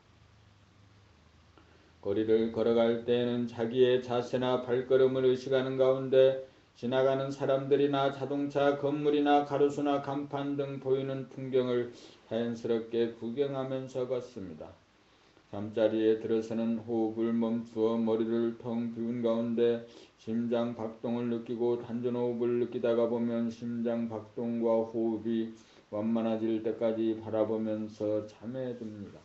거리를 걸어갈 때에는 자기의 자세나 발걸음을 의식하는 가운데 지나가는 사람들이나 자동차, 건물이나 가로수나 간판 등 보이는 풍경을 자연스럽게 구경하면서 걷습니다. 잠자리에 들어서는 호흡을 멈추어 머리를 텅 비운 가운데 심장 박동을 느끼고 단전호흡을 느끼다가 보면 심장 박동과 호흡이 완만해질 때까지 바라보면서 잠에 듭니다.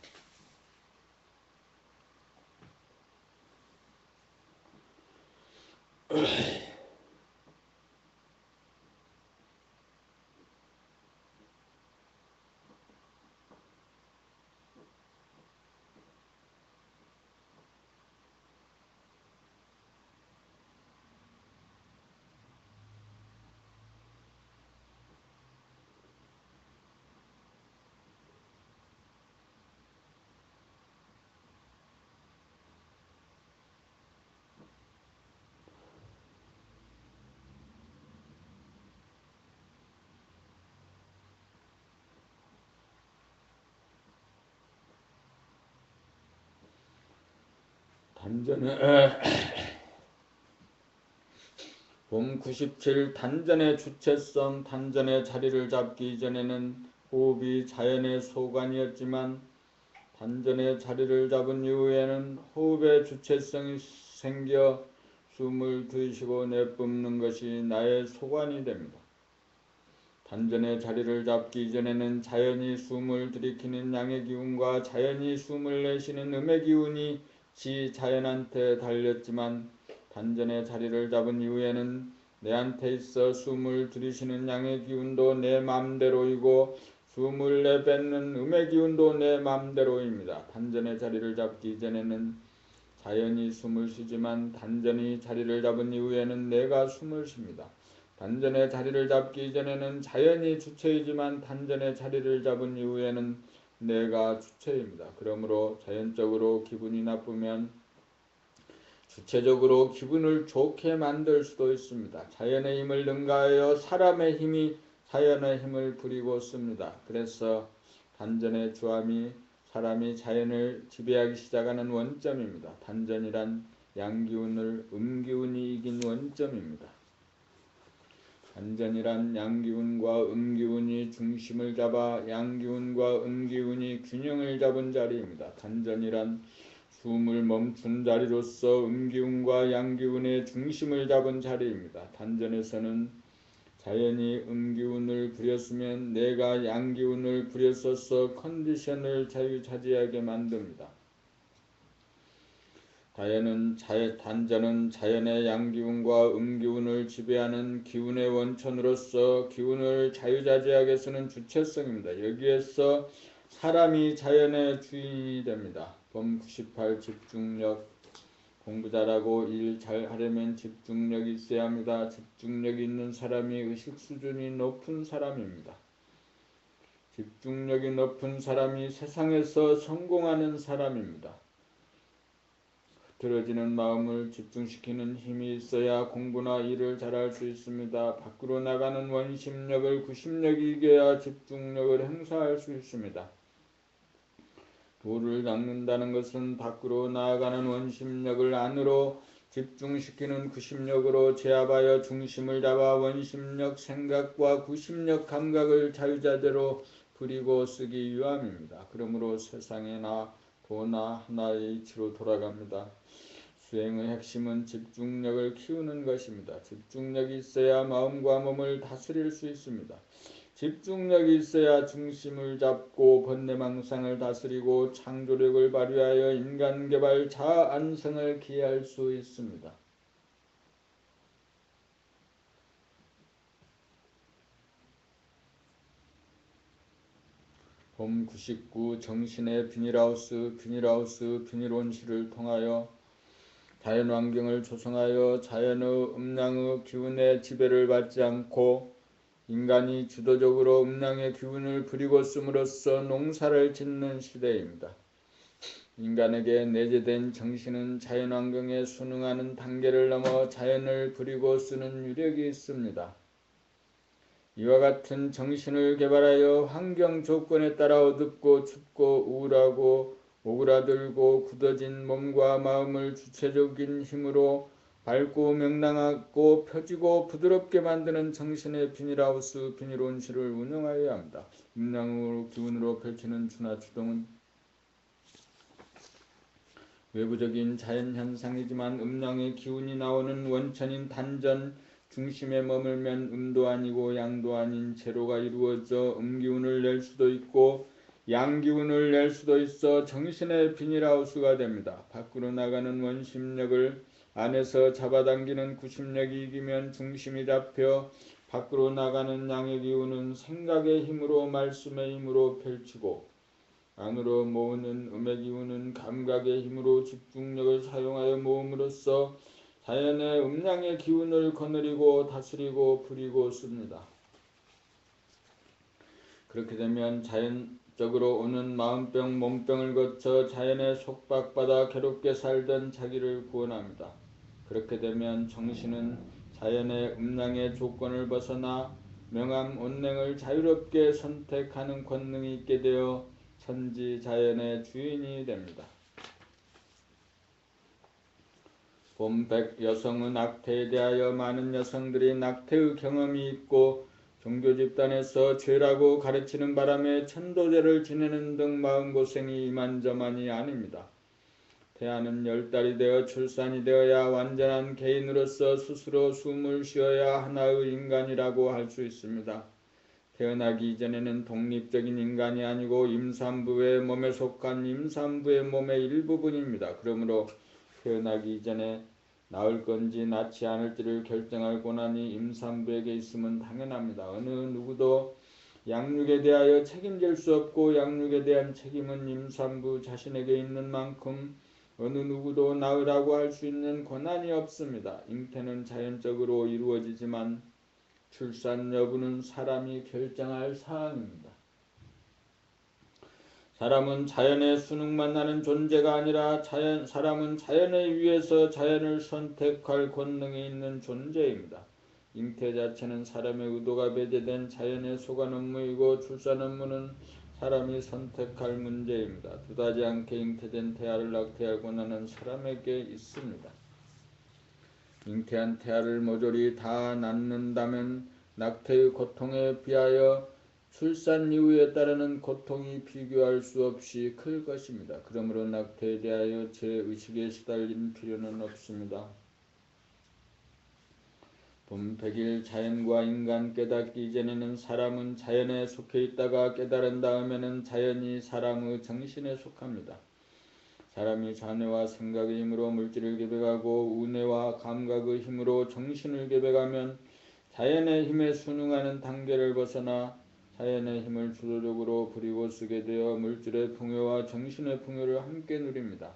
봄 97 단전의 주체성. 단전의 자리를 잡기 이전에는 호흡이 자연의 소관이었지만 단전의 자리를 잡은 이후에는 호흡의 주체성이 생겨 숨을 들이쉬고 내뿜는 것이 나의 소관이 됩니다. 단전의 자리를 잡기 이전에는 자연히 숨을 들이키는 양의 기운과 자연히 숨을 내쉬는 음의 기운이 지 자연한테 달렸지만 단전의 자리를 잡은 이후에는 내한테 있어 숨을 들이쉬는 양의 기운도 내 맘대로이고 숨을 내뱉는 음의 기운도 내 맘대로입니다. 단전의 자리를 잡기 이전에는 자연히 숨을 쉬지만 단전이 자리를 잡은 이후에는 내가 숨을 쉽니다. 단전의 자리를 잡기 이전에는 자연이 주체이지만 단전의 자리를 잡은 이후에는 내가 주체입니다. 그러므로 자연적으로 기분이 나쁘면 주체적으로 기분을 좋게 만들 수도 있습니다. 자연의 힘을 능가하여 사람의 힘이 자연의 힘을 부리고 씁니다. 그래서 단전의 주함이 사람이 자연을 지배하기 시작하는 원점입니다. 단전이란 양기운을 음기운이 이긴 원점입니다. 단전이란 양기운과 음기운이 중심을 잡아 양기운과 음기운이 균형을 잡은 자리입니다. 단전이란 숨을 멈춘 자리로서 음기운과 양기운의 중심을 잡은 자리입니다. 단전에서는 자연이 음기운을 부렸으면 내가 양기운을 부렸어서 컨디션을 자유자재하게 만듭니다. 단전은 자연의 양기운과 음기운을 지배하는 기운의 원천으로서 기운을 자유자재하게 쓰는 주체성입니다. 여기에서 사람이 자연의 주인이 됩니다. 범 98 집중력. 공부 잘하고 일 잘하려면 집중력이 있어야 합니다. 집중력이 있는 사람이 의식 수준이 높은 사람입니다. 집중력이 높은 사람이 세상에서 성공하는 사람입니다. 흐트러지는 마음을 집중시키는 힘이 있어야 공부나 일을 잘할 수 있습니다. 밖으로 나가는 원심력을 구심력이 이겨야 집중력을 행사할 수 있습니다. 도를 닦는다는 것은 밖으로 나아가는 원심력을 안으로 집중시키는 구심력으로 제압하여 중심을 잡아 원심력 생각과 구심력 감각을 자유자재로 부리고 쓰기 위함입니다. 그러므로 세상에 도나 하나의 이치로 돌아갑니다. 수행의 핵심은 집중력을 키우는 것입니다. 집중력이 있어야 마음과 몸을 다스릴 수 있습니다. 집중력이 있어야 중심을 잡고 번뇌망상을 다스리고 창조력을 발휘하여 인간개발 자아안성을 기할 수 있습니다. 봄 99 정신의 비닐온실을 통하여 자연환경을 조성하여 자연의 음양의 기운의 지배를 받지 않고 인간이 주도적으로 음양의 기운을 부리고 씀으로써 농사를 짓는 시대입니다. 인간에게 내재된 정신은 자연환경에 순응하는 단계를 넘어 자연을 부리고 쓰는 유력이 있습니다. 이와 같은 정신을 개발하여 환경 조건에 따라 어둡고 춥고 우울하고 오그라들고 굳어진 몸과 마음을 주체적인 힘으로 밝고 명랑하고 펴지고 부드럽게 만드는 정신의 비닐온실을 운영하여야 합니다. 음양으로 기운으로 펼치는 주나 주동은 외부적인 자연현상이지만 음양의 기운이 나오는 원천인 단전 중심에 머물면 음도 아니고 양도 아닌 제로가 이루어져 음기운을 낼 수도 있고 양기운을 낼 수도 있어 정신의 비닐하우스가 됩니다. 밖으로 나가는 원심력을 안에서 잡아당기는 구심력이 이기면 중심이 잡혀 밖으로 나가는 양의 기운은 생각의 힘으로 말씀의 힘으로 펼치고 안으로 모으는 음의 기운은 감각의 힘으로 집중력을 사용하여 모음으로써 자연의 음양의 기운을 거느리고 다스리고 부리고 씁니다. 그렇게 되면 자연적으로 오는 마음병, 몸병을 거쳐 자연에 속박받아 괴롭게 살던 자기를 구원합니다. 그렇게 되면 정신은 자연의 음양의 조건을 벗어나 명암, 온냉을 자유롭게 선택하는 권능이 있게 되어 천지자연의 주인이 됩니다. 봄 100 여성은 낙태에 대하여 많은 여성들이 낙태의 경험이 있고 종교 집단에서 죄라고 가르치는 바람에 천도제를 지내는 등 마음고생이 이만저만이 아닙니다. 태아는 10달이 되어 출산이 되어야 완전한 개인으로서 스스로 숨을 쉬어야 하나의 인간이라고 할 수 있습니다. 태어나기 이전에는 독립적인 인간이 아니고 임산부의 몸에 속한 임산부의 몸의 일부분입니다. 그러므로 태어나기 이전에 낳을 건지 낳지 않을지를 결정할 권한이 임산부에게 있으면 당연합니다. 어느 누구도 양육에 대하여 책임질 수 없고 양육에 대한 책임은 임산부 자신에게 있는 만큼 어느 누구도 낳으라고 할 수 있는 권한이 없습니다. 잉태는 자연적으로 이루어지지만 출산 여부는 사람이 결정할 사항입니다. 사람은 자연의 순응만 하는 존재가 아니라 사람은 자연에 의해서 자연을 선택할 권능이 있는 존재입니다. 잉태 자체는 사람의 의도가 배제된 자연의 소관 업무이고 출산 업무는 사람이 선택할 문제입니다. 두다지 않게 잉태된 태아를 낙태할 권한은 사람에게 있습니다. 잉태한 태아를 모조리 다 낳는다면 낙태의 고통에 비하여 출산 이후에 따르는 고통이 비교할 수 없이 클 것입니다. 그러므로 낙태에 대하여 제 의식에 시달릴 필요는 없습니다. 본 100일 자연과 인간 깨닫기 이전에는 사람은 자연에 속해 있다가 깨달은 다음에는 자연이 사람의 정신에 속합니다. 사람이 자뇌와 생각의 힘으로 물질을 계백하고 우뇌와 감각의 힘으로 정신을 계백하면 자연의 힘에 순응하는 단계를 벗어나 자연의 힘을 주도적으로 부리고 쓰게 되어 물질의 풍요와 정신의 풍요를 함께 누립니다.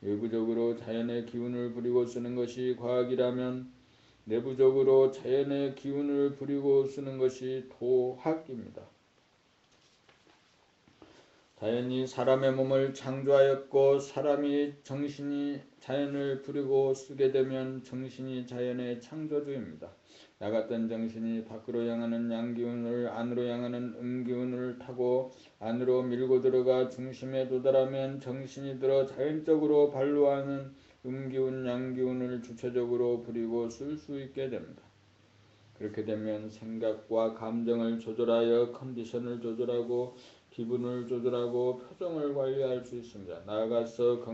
외부적으로 자연의 기운을 부리고 쓰는 것이 과학이라면 내부적으로 자연의 기운을 부리고 쓰는 것이 도학입니다. 자연이 사람의 몸을 창조하였고 사람이 정신이 자연을 부리고 쓰게 되면 정신이 자연의 창조주입니다. 나갔던 정신이 밖으로 향하는 양기운을 안으로 향하는 음기운을 타고 안으로 밀고 들어가 중심에 도달하면 정신이 들어 자연적으로 발로하는 음기운 양기운을 주체적으로 부리고 쓸 수 있게 됩니다. 그렇게 되면 생각과 감정을 조절하여 컨디션을 조절하고 기분을 조절하고 표정을 관리할 수 있습니다. 나아가서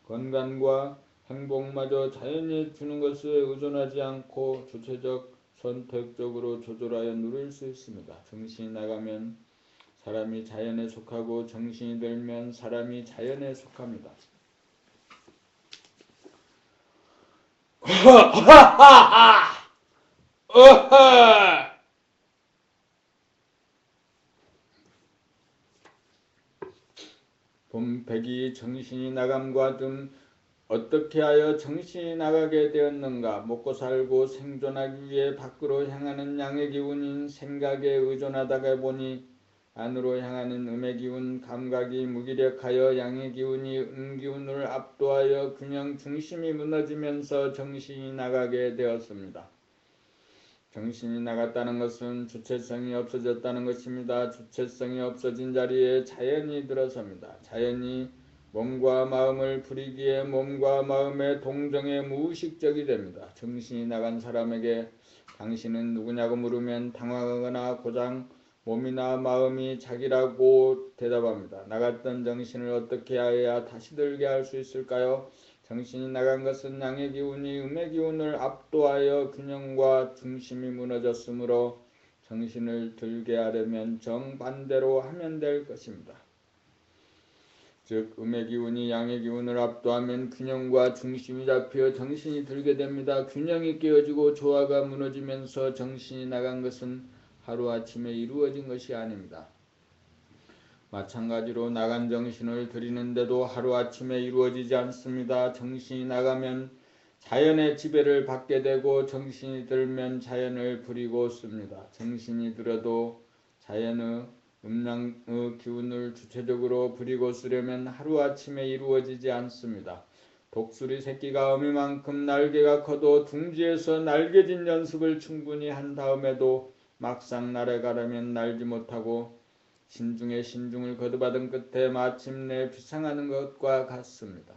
건강과 행복마저 자연이 주는 것에 의존하지 않고 주체적 선택적으로 조절하여 누릴 수 있습니다. 정신이 나가면 사람이 자연에 속하고 정신이 들면 사람이 자연에 속합니다. 본 100이 정신이 나감과 등 어떻게 하여 정신이 나가게 되었는가? 먹고 살고 생존하기 위해 밖으로 향하는 양의 기운인 생각에 의존하다가 보니 안으로 향하는 음의 기운, 감각이 무기력하여 양의 기운이 음기운을 압도하여 균형 중심이 무너지면서 정신이 나가게 되었습니다. 정신이 나갔다는 것은 주체성이 없어졌다는 것입니다. 주체성이 없어진 자리에 자연이 들어섭니다. 자연이 몸과 마음을 부리기에 몸과 마음의 동정에 무의식적이 됩니다. 정신이 나간 사람에게 당신은 누구냐고 물으면 당황하거나 고장 몸이나 마음이 자기라고 대답합니다. 나갔던 정신을 어떻게 해야 다시 들게 할 수 있을까요? 정신이 나간 것은 양의 기운이 음의 기운을 압도하여 균형과 중심이 무너졌으므로 정신을 들게 하려면 정반대로 하면 될 것입니다. 즉 음의 기운이 양의 기운을 압도하면 균형과 중심이 잡혀 정신이 들게 됩니다. 균형이 깨어지고 조화가 무너지면서 정신이 나간 것은 하루아침에 이루어진 것이 아닙니다. 마찬가지로 나간 정신을 들이는데도 하루아침에 이루어지지 않습니다. 정신이 나가면 자연의 지배를 받게 되고 정신이 들면 자연을 부리고 씁니다. 정신이 들어도 자연의 음양의 기운을 주체적으로 부리고 쓰려면 하루아침에 이루어지지 않습니다. 독수리 새끼가 어미만큼 날개가 커도 둥지에서 날개짓 연습을 충분히 한 다음에도 막상 날아가려면 날지 못하고 신중에 신중을 거듭하던 끝에 마침내 비상하는 것과 같습니다.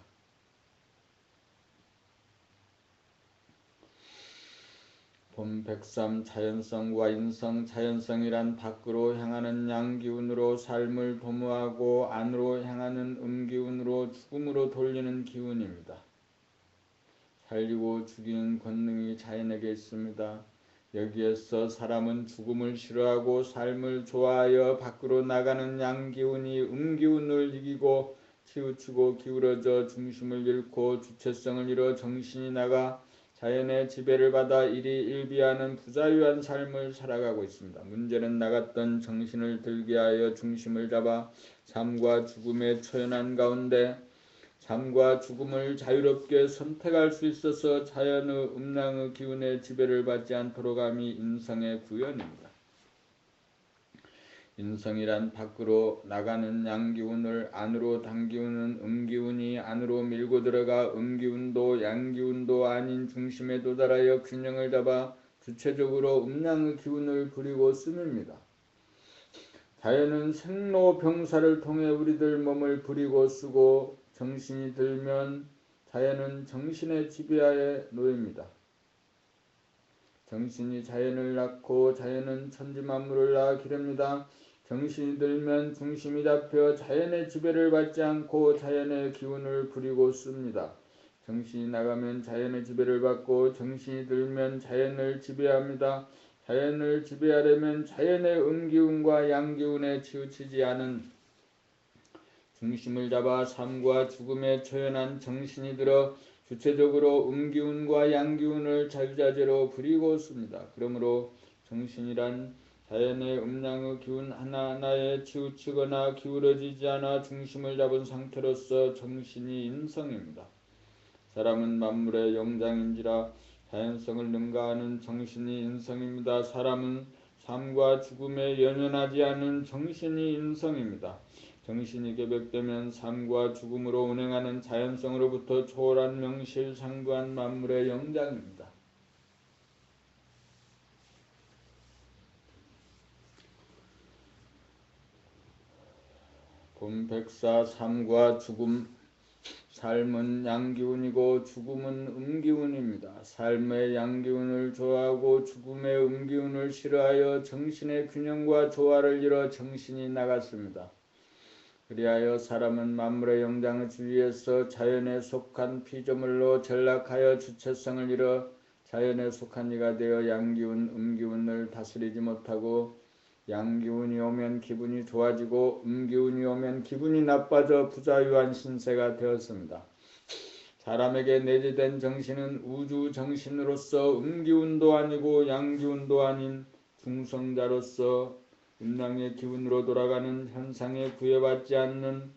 본 103 자연성과 인성, 자연성이란 밖으로 향하는 양기운으로 삶을 도모하고 안으로 향하는 음기운으로 죽음으로 돌리는 기운입니다. 살리고 죽이는 권능이 자연에게 있습니다. 여기에서 사람은 죽음을 싫어하고 삶을 좋아하여 밖으로 나가는 양기운이 음기운을 이기고 치우치고 기울어져 중심을 잃고 주체성을 잃어 정신이 나가 자연의 지배를 받아 일희일비하는 부자유한 삶을 살아가고 있습니다. 문제는 나갔던 정신을 들게 하여 중심을 잡아 삶과 죽음의 초연한 가운데 삶과 죽음을 자유롭게 선택할 수 있어서 자연의 음랑의 기운의 지배를 받지 않도록 함이 인성의 구현입니다. 인성이란 밖으로 나가는 양기운을 안으로 당기우는 음기운이 안으로 밀고 들어가 음기운도 양기운도 아닌 중심에 도달하여 균형을 잡아 주체적으로 음양의 기운을 부리고 씀입니다. 자연은 생로병사를 통해 우리들 몸을 부리고 쓰고 정신이 들면 자연은 정신의 지배하에 놓입니다. 정신이 자연을 낳고 자연은 천지만물을 낳아 기릅니다. 정신이 들면 중심이 잡혀 자연의 지배를 받지 않고 자연의 기운을 부리고 씁니다. 정신이 나가면 자연의 지배를 받고 정신이 들면 자연을 지배합니다. 자연을 지배하려면 자연의 음기운과 양기운에 치우치지 않은 중심을 잡아 삶과 죽음에 처연한 정신이 들어 주체적으로 음기운과 양기운을 자유자재로 부리고 있습니다. 그러므로 정신이란 자연의 음양의 기운 하나하나에 치우치거나 기울어지지 않아 중심을 잡은 상태로서 정신이 인성입니다. 사람은 만물의 영장인지라 자연성을 능가하는 정신이 인성입니다. 사람은 삶과 죽음에 연연하지 않은 정신이 인성입니다. 정신이 개벽되면 삶과 죽음으로 운행하는 자연성으로부터 초월한 명실상부한 만물의 영장입니다. 본백사 삶과 죽음. 삶은 양기운이고 죽음은 음기운입니다. 삶의 양기운을 좋아하고 죽음의 음기운을 싫어하여 정신의 균형과 조화를 잃어 정신이 나갔습니다. 그리하여 사람은 만물의 영장의 주위에서 자연에 속한 피조물로 전락하여 주체성을 잃어 자연에 속한 이가 되어 양기운, 음기운을 다스리지 못하고 양기운이 오면 기분이 좋아지고 음기운이 오면 기분이 나빠져 부자유한 신세가 되었습니다. 사람에게 내재된 정신은 우주 정신으로서 음기운도 아니고 양기운도 아닌 중성자로서 음양의 기운으로 돌아가는 현상에 구애받지 않는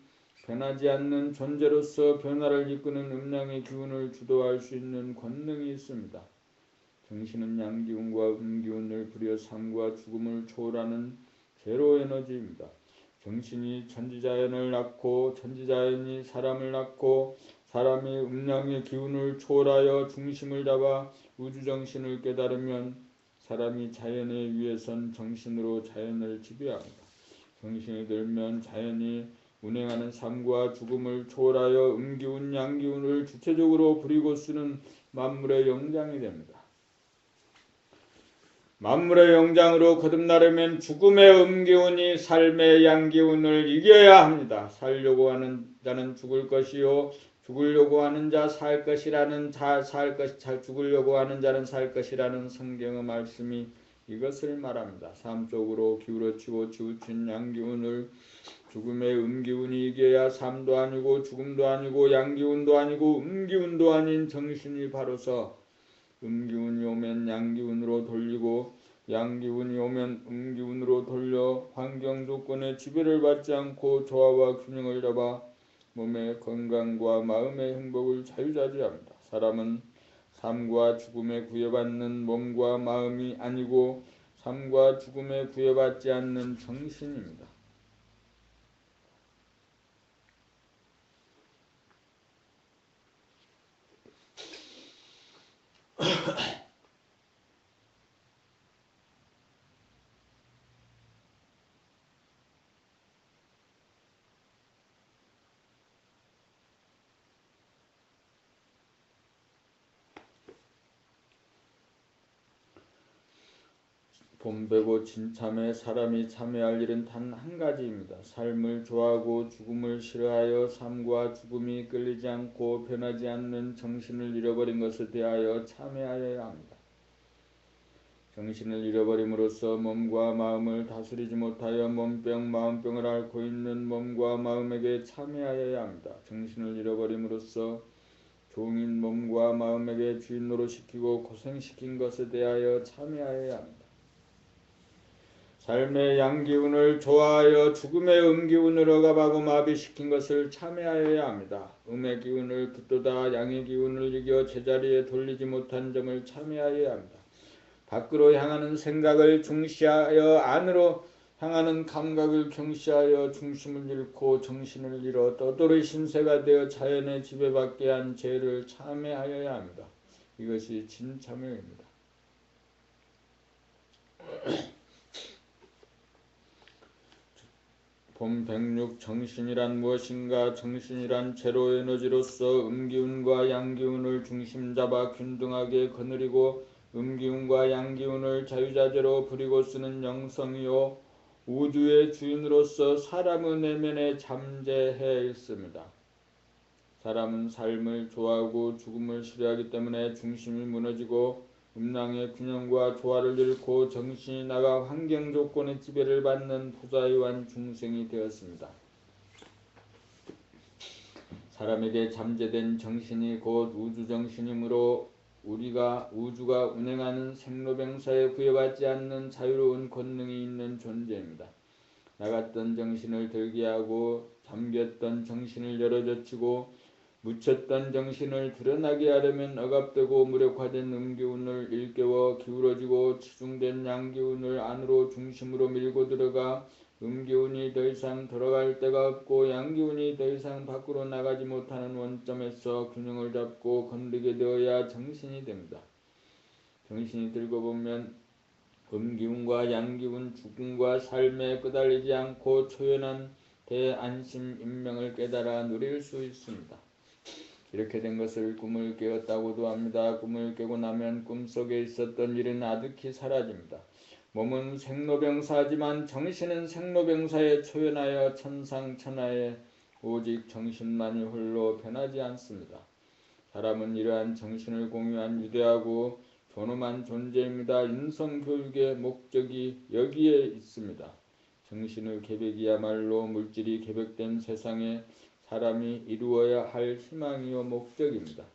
변하지 않는 존재로서 변화를 이끄는 음양의 기운을 주도할 수 있는 권능이 있습니다. 정신은 양기운과 음기운을 부려 삶과 죽음을 초월하는 제로 에너지입니다. 정신이 천지자연을 낳고 천지자연이 사람을 낳고 사람이 음양의 기운을 초월하여 중심을 잡아 우주정신을 깨달으면 사람이 자연에 위에선 정신으로 자연을 지배합니다. 정신이 들면 자연이 운행하는 삶과 죽음을 초월하여 음기운, 양기운을 주체적으로 부리고 쓰는 만물의 영장이 됩니다. 만물의 영장으로 거듭나려면 죽음의 음기운이 삶의 양기운을 이겨야 합니다. 살려고 하는 자는 죽을 것이요 죽으려고 하는 자 살 것이라는 죽으려고 하는 자는 살 것이라는 성경의 말씀이 이것을 말합니다. 삶 속으로 기울어치고 치우친 양기운을 죽음의 음기운이 이겨야 삶도 아니고 죽음도 아니고 양기운도 아니고 음기운도 아닌 정신이 바로서 음기운이 오면 양기운으로 돌리고 양기운이 오면 음기운으로 돌려 환경 조건의 지배를 받지 않고 조화와 균형을 잡아 몸의 건강과 마음의 행복을 자유자재합니다. 사람은 삶과 죽음에 구애받는 몸과 마음이 아니고 삶과 죽음에 구애받지 않는 정신입니다. 본배고 진참에 사람이 참여할 일은 단 한 가지입니다. 삶을 좋아하고 죽음을 싫어하여 삶과 죽음이 끌리지 않고 변하지 않는 정신을 잃어버린 것에 대하여 참여하여야 합니다. 정신을 잃어버림으로써 몸과 마음을 다스리지 못하여 몸병, 마음병을 앓고 있는 몸과 마음에게 참여하여야 합니다. 정신을 잃어버림으로써 종인 몸과 마음에게 주인 노릇시키고 고생시킨 것에 대하여 참여하여야 합니다. 삶의 양기운을 좋아하여 죽음의 음기운을 억압하고 마비시킨 것을 참여하여야 합니다. 음의 기운을 붙들다 양의 기운을 이겨 제자리에 돌리지 못한 점을 참여하여야 합니다. 밖으로 향하는 생각을 중시하여 안으로 향하는 감각을 경시하여 중심을 잃고 정신을 잃어 떠돌이 신세가 되어 자연의 지배받게 한 죄를 참여하여야 합니다. 이것이 진참여입니다. 본 106 정신이란 무엇인가? 정신이란 제로 에너지로서 음기운과 양기운을 중심 잡아 균등하게 거느리고 음기운과 양기운을 자유자재로 부리고 쓰는 영성이요 우주의 주인으로서 사람의 내면에 잠재해 있습니다. 사람은 삶을 좋아하고 죽음을 싫어하기 때문에 중심이 무너지고 음양의 균형과 조화를 잃고 정신이 나가 환경 조건의 지배를 받는 부자유한 중생이 되었습니다. 사람에게 잠재된 정신이 곧 우주정신이므로 우주가 운행하는 생로병사에 구애받지 않는 자유로운 권능이 있는 존재입니다. 나갔던 정신을 들게 하고 잠겼던 정신을 열어젖히고 묻혔던 정신을 드러나게 하려면 억압되고 무력화된 음기운을 일깨워 기울어지고 치중된 양기운을 안으로 중심으로 밀고 들어가 음기운이 더 이상 돌아갈 데가 없고 양기운이 더 이상 밖으로 나가지 못하는 원점에서 균형을 잡고 건드게 되어야 정신이 됩니다. 정신이 들고 보면 음기운과 양기운, 죽음과 삶에 끄달리지 않고 초연한 대안심 인명을 깨달아 누릴 수 있습니다. 이렇게 된 것을 꿈을 깨었다고도 합니다. 꿈을 깨고 나면 꿈속에 있었던 일은 아득히 사라집니다. 몸은 생로병사하지만 정신은 생로병사에 초연하여 천상천하에 오직 정신만이 홀로 변하지 않습니다. 사람은 이러한 정신을 공유한 위대하고 존엄한 존재입니다. 인성교육의 목적이 여기에 있습니다. 정신의 계백이야말로 물질이 계백된 세상에 사람이 이루어야 할 희망이요 목적입니다.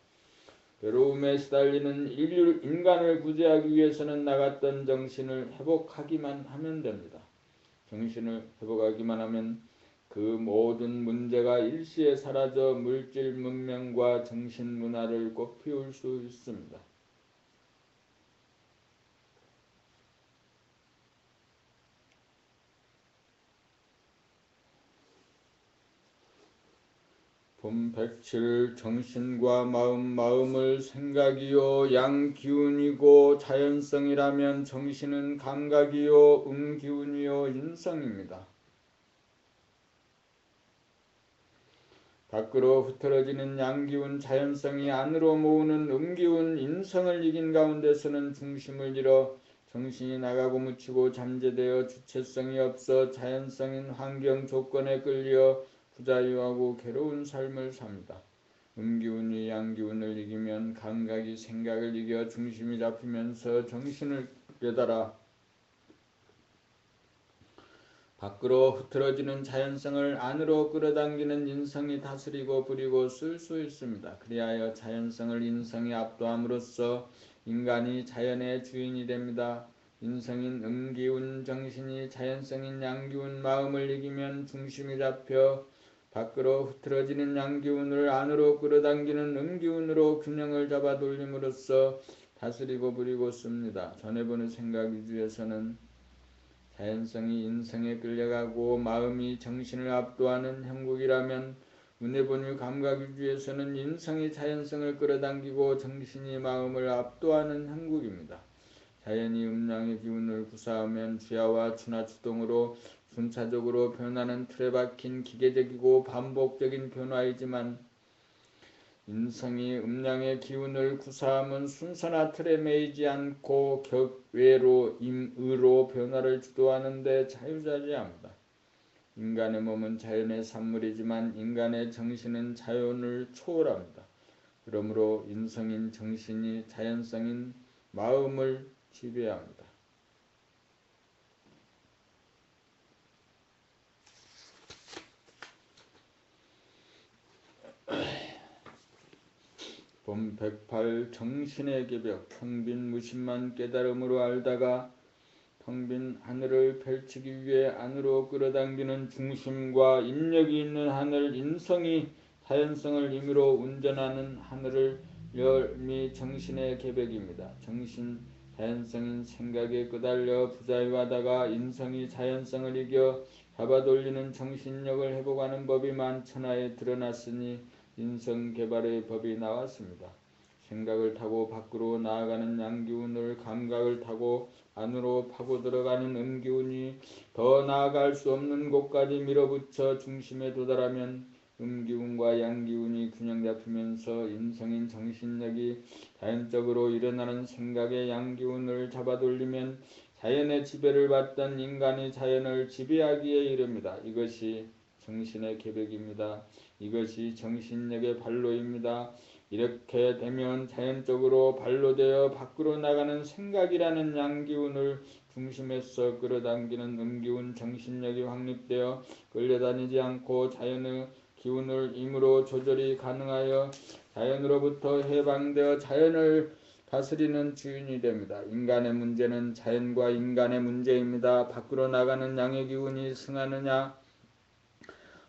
괴로움에 시달리는 인간을 구제하기 위해서는 나갔던 정신을 회복하기만 하면 됩니다. 정신을 회복하기만 하면 그 모든 문제가 일시에 사라져 물질 문명과 정신 문화를 꽃피울 수 있습니다. 봄 107 정신과 마음을 생각이요 양기운이고 자연성이라면 정신은 감각이요 음기운이요 인성입니다. 밖으로 흐트러지는 양기운 자연성이 안으로 모으는 음기운 인성을 이긴 가운데서는 중심을 잃어 정신이 나가고 묻히고 잠재되어 주체성이 없어 자연성인 환경 조건에 끌려 부자유하고 괴로운 삶을 삽니다. 음기운이 양기운을 이기면 감각이 생각을 이겨 중심이 잡히면서 정신을 깨달아 밖으로 흐트러지는 자연성을 안으로 끌어당기는 인성이 다스리고 부리고 쓸 수 있습니다. 그리하여 자연성을 인성이 압도함으로써 인간이 자연의 주인이 됩니다. 인성인 음기운 정신이 자연성인 양기운 마음을 이기면 중심이 잡혀 밖으로 흐트러지는 양기운을 안으로 끌어당기는 음기운으로 균형을 잡아 돌림으로써 다스리고 부리고 씁니다. 전에 보는 생각 위주에서는 자연성이 인성에 끌려가고 마음이 정신을 압도하는 형국이라면 문해본유 감각 위주에서는 인성이 자연성을 끌어당기고 정신이 마음을 압도하는 형국입니다. 자연이 음양의 기운을 구사하면 주야와 추나 추동으로 순차적으로 변하는 틀에 박힌 기계적이고 반복적인 변화이지만 인성이 음양의 기운을 구사함은 순서나 틀에 매이지 않고 격외로 임의로 변화를 주도하는 데 자유자재합니다. 인간의 몸은 자연의 산물이지만 인간의 정신은 자연을 초월합니다. 그러므로 인성인 정신이 자연성인 마음을 지배합니다. 봄 108 정신의 개벽 텅빈 무심만 깨달음으로 알다가 텅빈 하늘을 펼치기 위해 안으로 끌어당기는 중심과 인력이 있는 하늘 인성이 자연성을 임의로 운전하는 하늘을 열미 정신의 개벽입니다. 정신 자연성인 생각에 끄달려 부자유하다가 인성이 자연성을 이겨 잡아돌리는 정신력을 회복하는 법이 만천하에 드러났으니 인성개발의 법이 나왔습니다. 생각을 타고 밖으로 나아가는 양기운을 감각을 타고 안으로 파고 들어가는 음기운이 더 나아갈 수 없는 곳까지 밀어붙여 중심에 도달하면 음기운과 양기운이 균형 잡히면서 인성인 정신력이 자연적으로 일어나는 생각의 양기운을 잡아돌리면 자연의 지배를 받던 인간이 자연을 지배하기에 이릅니다. 이것이 정신의 계백입니다. 이것이 정신력의 발로입니다. 이렇게 되면 자연적으로 발로 되어 밖으로 나가는 생각이라는 양기운을 중심에서 끌어당기는 음기운 정신력이 확립되어 끌려다니지 않고 자연의 기운을 힘으로 조절이 가능하여 자연으로부터 해방되어 자연을 다스리는 주인이 됩니다. 인간의 문제는 자연과 인간의 문제입니다. 밖으로 나가는 양의 기운이 승하느냐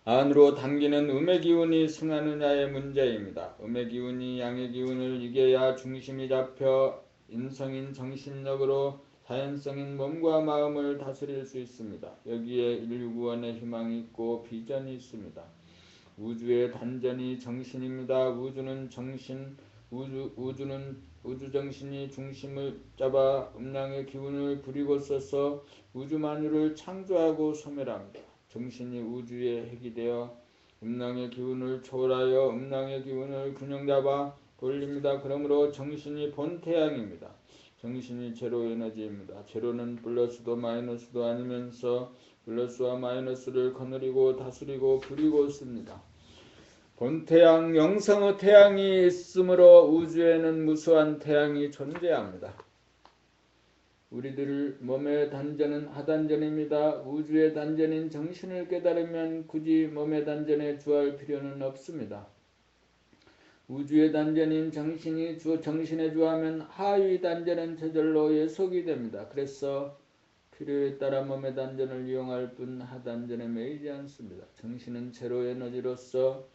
안으로 당기는 음의 기운이 승하느냐의 문제입니다. 음의 기운이 양의 기운을 이겨야 중심이 잡혀 인성인 정신력으로 자연성인 몸과 마음을 다스릴 수 있습니다. 여기에 인류구원의 희망이 있고 비전이 있습니다. 우주의 단전이 정신입니다. 우주는 정신, 우주정신이 중심을 잡아 음양의 기운을 부리고 써서 우주만유를 창조하고 소멸합니다. 정신이 우주의 핵이 되어 음양의 기운을 초월하여 음양의 기운을 균형 잡아 돌립니다. 그러므로 정신이 본태양입니다. 정신이 제로 에너지입니다. 제로는 플러스도 마이너스도 아니면서 플러스와 마이너스를 거느리고 다스리고 부리고 씁니다. 본태양 영성의 태양이 있으므로 우주에는 무수한 태양이 존재합니다. 우리들 몸의 단전은 하단전입니다. 우주의 단전인 정신을 깨달으면 굳이 몸의 단전에 주할 필요는 없습니다. 우주의 단전인 정신에 주하면 하위 단전은 저절로 예속이 됩니다. 그래서 필요에 따라 몸의 단전을 이용할 뿐 하단전에 매이지 않습니다. 정신은 제로 에너지로서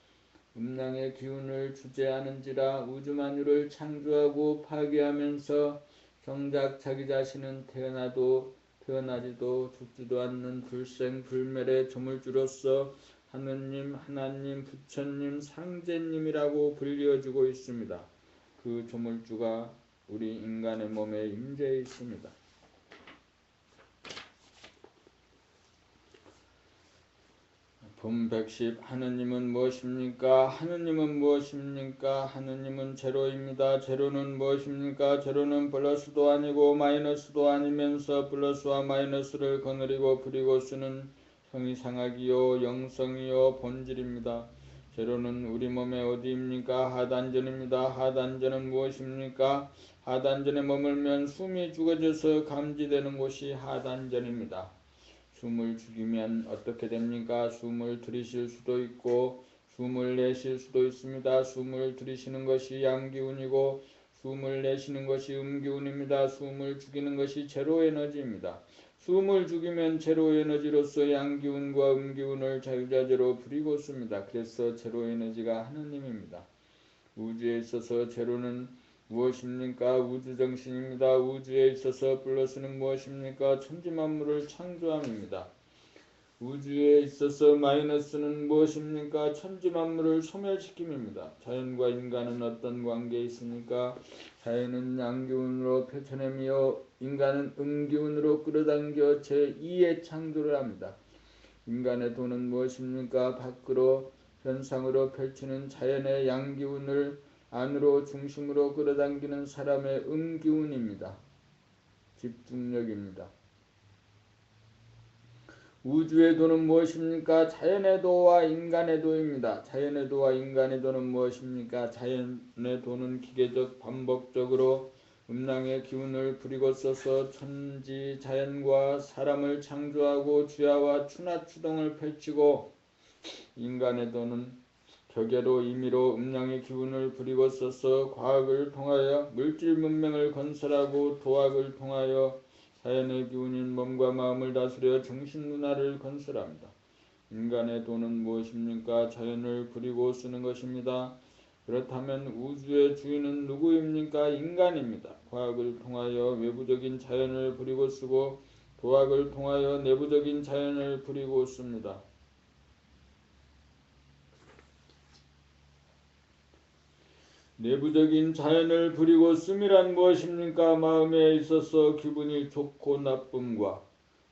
음양의 기운을 주재하는지라 우주만유를 창조하고 파괴하면서 정작 자기 자신은 태어나지도 죽지도 않는 불생불멸의 조물주로서 하나님, 부처님, 상제님이라고 불리어지고 있습니다. 그 조물주가 우리 인간의 몸에 임재해 있습니다. 본 110 하느님은 무엇입니까? 하느님은 무엇입니까? 하느님은 제로입니다. 제로는 무엇입니까? 제로는 플러스도 아니고 마이너스도 아니면서 플러스와 마이너스를 거느리고 부리고 쓰는 형이상학이요 영성이요 본질입니다. 제로는 우리 몸의 어디입니까? 하단전입니다. 하단전은 무엇입니까? 하단전에 머물면 숨이 죽어져서 감지되는 곳이 하단전입니다. 숨을 죽이면 어떻게 됩니까? 숨을 들이실 수도 있고 숨을 내쉴 수도 있습니다. 숨을 들이시는 것이 양기운이고 숨을 내쉬는 것이 음기운입니다. 숨을 죽이는 것이 제로에너지입니다. 숨을 죽이면 제로에너지로서 양기운과 음기운을 자유자재로 부리고 씁니다. 그래서 제로에너지가 하느님입니다. 우주에 있어서 제로는 무엇입니까? 우주정신입니다. 우주에 있어서 플러스는 무엇입니까? 천지만물을 창조함입니다. 우주에 있어서 마이너스는 무엇입니까? 천지만물을 소멸시킴입니다. 자연과 인간은 어떤 관계에 있습니까? 자연은 양기운으로 펼쳐내며 인간은 음기운으로 끌어당겨 제2의 창조를 합니다. 인간의 도는 무엇입니까? 밖으로 현상으로 펼치는 자연의 양기운을 안으로 중심으로 끌어당기는 사람의 음기운입니다. 집중력입니다. 우주의 도는 무엇입니까? 자연의 도와 인간의 도입니다. 자연의 도와 인간의 도는 무엇입니까? 자연의 도는 기계적 반복적으로 음양의 기운을 부리고 써서 천지 자연과 사람을 창조하고 주야와 추나추동을 펼치고 인간의 도는 격예로 임의로 음양의 기운을 부리고 써서 과학을 통하여 물질 문명을 건설하고 도학을 통하여 자연의 기운인 몸과 마음을 다스려 정신문화를 건설합니다. 인간의 도는 무엇입니까? 자연을 부리고 쓰는 것입니다. 그렇다면 우주의 주인은 누구입니까? 인간입니다. 과학을 통하여 외부적인 자연을 부리고 쓰고 도학을 통하여 내부적인 자연을 부리고 씁니다. 내부적인 자연을 부리고 씀이란 무엇입니까? 마음에 있어서 기분이 좋고 나쁨과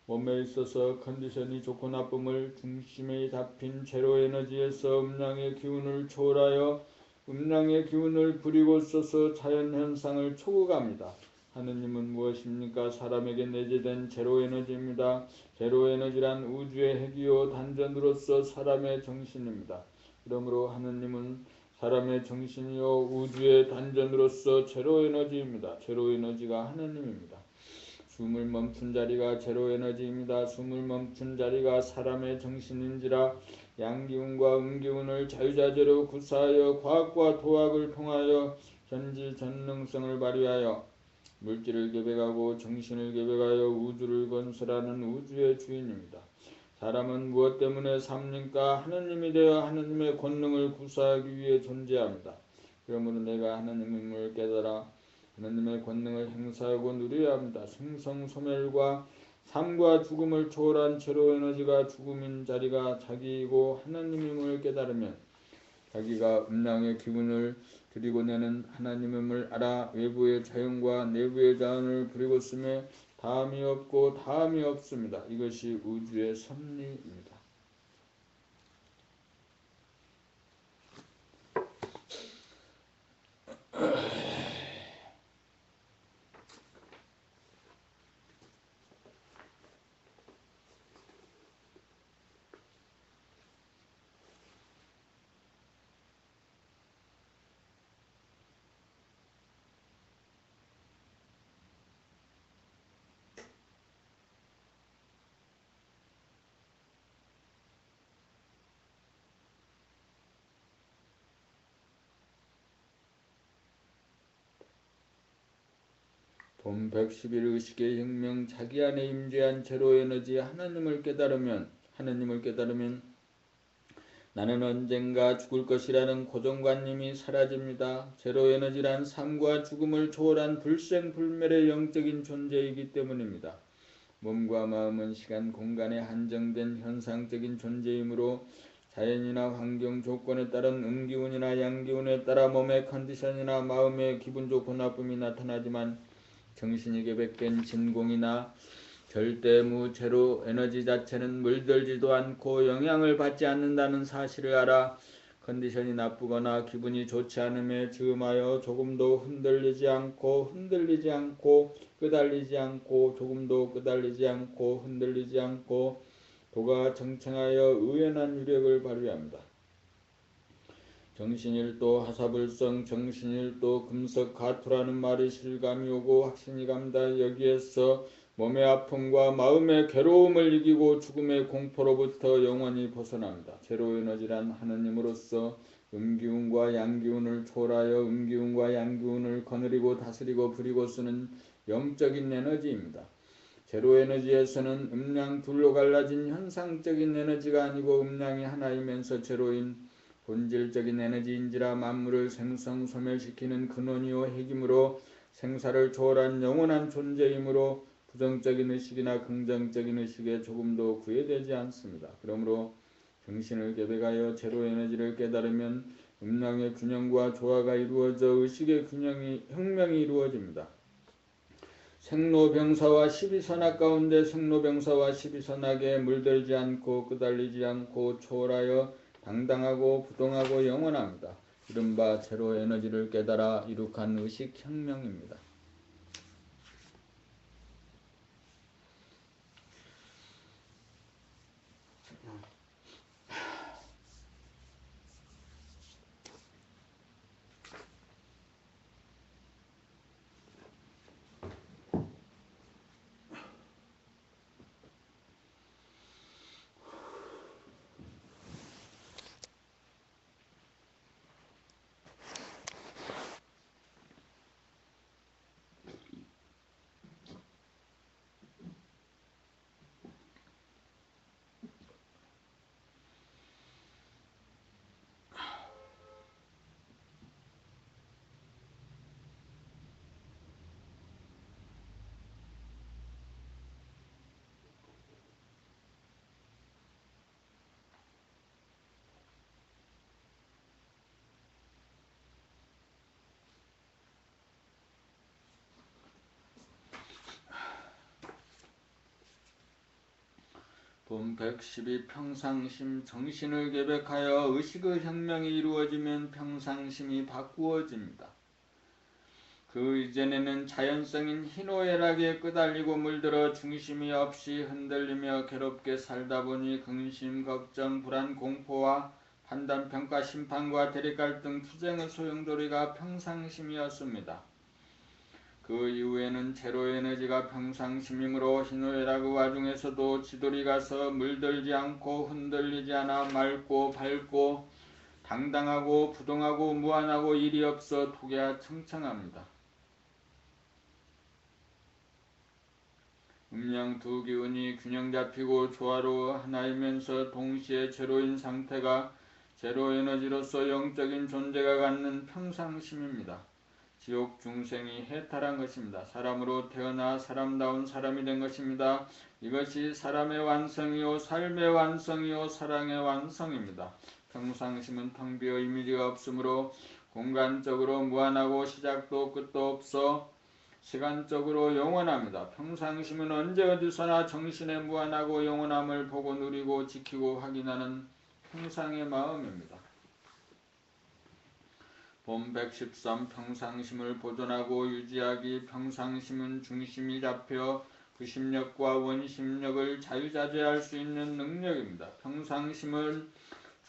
몸에 있어서 컨디션이 좋고 나쁨을 중심에 잡힌 제로에너지에서 음양의 기운을 초월하여 음양의 기운을 부리고 써서 자연현상을 초국합니다. 하느님은 무엇입니까? 사람에게 내재된 제로에너지입니다. 제로에너지란 우주의 핵이요 단전으로서 사람의 정신입니다. 그러므로 하느님은 사람의 정신이요 우주의 단전으로서 제로 에너지입니다. 제로 에너지가 하느님입니다. 숨을 멈춘 자리가 제로 에너지입니다. 숨을 멈춘 자리가 사람의 정신인지라 양기운과 음기운을 자유자재로 구사하여 과학과 도학을 통하여 전지전능성을 발휘하여 물질을 계백하고 정신을 계백하여 우주를 건설하는 우주의 주인입니다. 사람은 무엇 때문에 삽니까? 하느님이 되어 하느님의 권능을 구사하기 위해 존재합니다. 그러므로 내가 하느님을 깨달아 하느님의 권능을 행사하고 누려야 합니다. 생성소멸과 삶과 죽음을 초월한 제로 에너지가 죽음인 자리가 자기이고 하나님임을 깨달으면 자기가 음양의 기운을 들이고 내는 하나님임을 알아 외부의 자연과 내부의 자연을 부리고 있음에 다음이 없고 다음이 없습니다. 이것이 우주의 섭리입니다. 본 111 의식의 혁명 자기 안에 임재한 제로 에너지 하나님을 깨달으면 나는 언젠가 죽을 것이라는 고정관념이 사라집니다. 제로 에너지란 삶과 죽음을 초월한 불생불멸의 영적인 존재이기 때문입니다. 몸과 마음은 시간, 공간에 한정된 현상적인 존재이므로 자연이나 환경 조건에 따른 음기운이나 양기운에 따라 몸의 컨디션이나 마음의 기분 좋고 나쁨이 나타나지만 정신이 계백된 진공이나 절대무 제로 에너지 자체는 물들지도 않고 영향을 받지 않는다는 사실을 알아 컨디션이 나쁘거나 기분이 좋지 않음에 즈음하여 조금도 흔들리지 않고 끄달리지 않고 조금도 끄달리지 않고 흔들리지 않고 도가 정청하여 의연한 유력을 발휘합니다. 정신일도 하사불성 정신일도 금석가투라는 말이 실감이 오고 확신이 갑니다. 여기에서 몸의 아픔과 마음의 괴로움을 이기고 죽음의 공포로부터 영원히 벗어납니다. 제로 에너지란 하느님으로서 음기운과 양기운을 초월하여 음기운과 양기운을 거느리고 다스리고 부리고 쓰는 영적인 에너지입니다. 제로 에너지에서는 음양 둘로 갈라진 현상적인 에너지가 아니고 음양이 하나이면서 제로인 본질적인 에너지인지라 만물을 생성 소멸시키는 근원이요 핵이므로 생사를 초월한 영원한 존재이므로 부정적인 의식이나 긍정적인 의식에 조금도 구애되지 않습니다. 그러므로 정신을 계백하여 제로 에너지를 깨달으면 음양의 균형과 조화가 이루어져 의식의 혁명이 이루어집니다. 생로병사와 12선악 가운데 생로병사와 12선악에 물들지 않고 끄달리지 않고 초월하여 당당하고 부동하고 영원합니다. 이른바 제로 에너지를 깨달아 이룩한 의식혁명입니다. 본 112 평상심 정신을 계백하여 의식의 혁명이 이루어지면 평상심이 바꾸어집니다. 그 이전에는 자연성인 희노애락에 끄달리고 물들어 중심이 없이 흔들리며 괴롭게 살다 보니 근심, 걱정, 불안, 공포와 판단, 평가, 심판과 대립갈등, 투쟁의 소용돌이가 평상심이었습니다. 그 이후에는 제로에너지가 평상심이므로 희노애락 그 와중에서도 지돌이 가서 물들지 않고 흔들리지 않아 맑고 밝고 당당하고 부동하고 무한하고 일이 없어 독야 청청합니다. 음양 두 기운이 균형 잡히고 조화로 하나이면서 동시에 제로인 상태가 제로에너지로서 영적인 존재가 갖는 평상심입니다. 지옥 중생이 해탈한 것입니다. 사람으로 태어나 사람다운 사람이 된 것입니다. 이것이 사람의 완성이요 삶의 완성이요 사랑의 완성입니다. 평상심은 텅 비어 이미지가 없으므로 공간적으로 무한하고 시작도 끝도 없어 시간적으로 영원합니다. 평상심은 언제 어디서나 정신의 무한하고 영원함을 보고 누리고 지키고 확인하는 평상의 마음입니다. 본 113 평상심을 보존하고 유지하기. 평상심은 중심이 잡혀 구심력과 원심력을 자유자재할 수 있는 능력입니다. 평상심을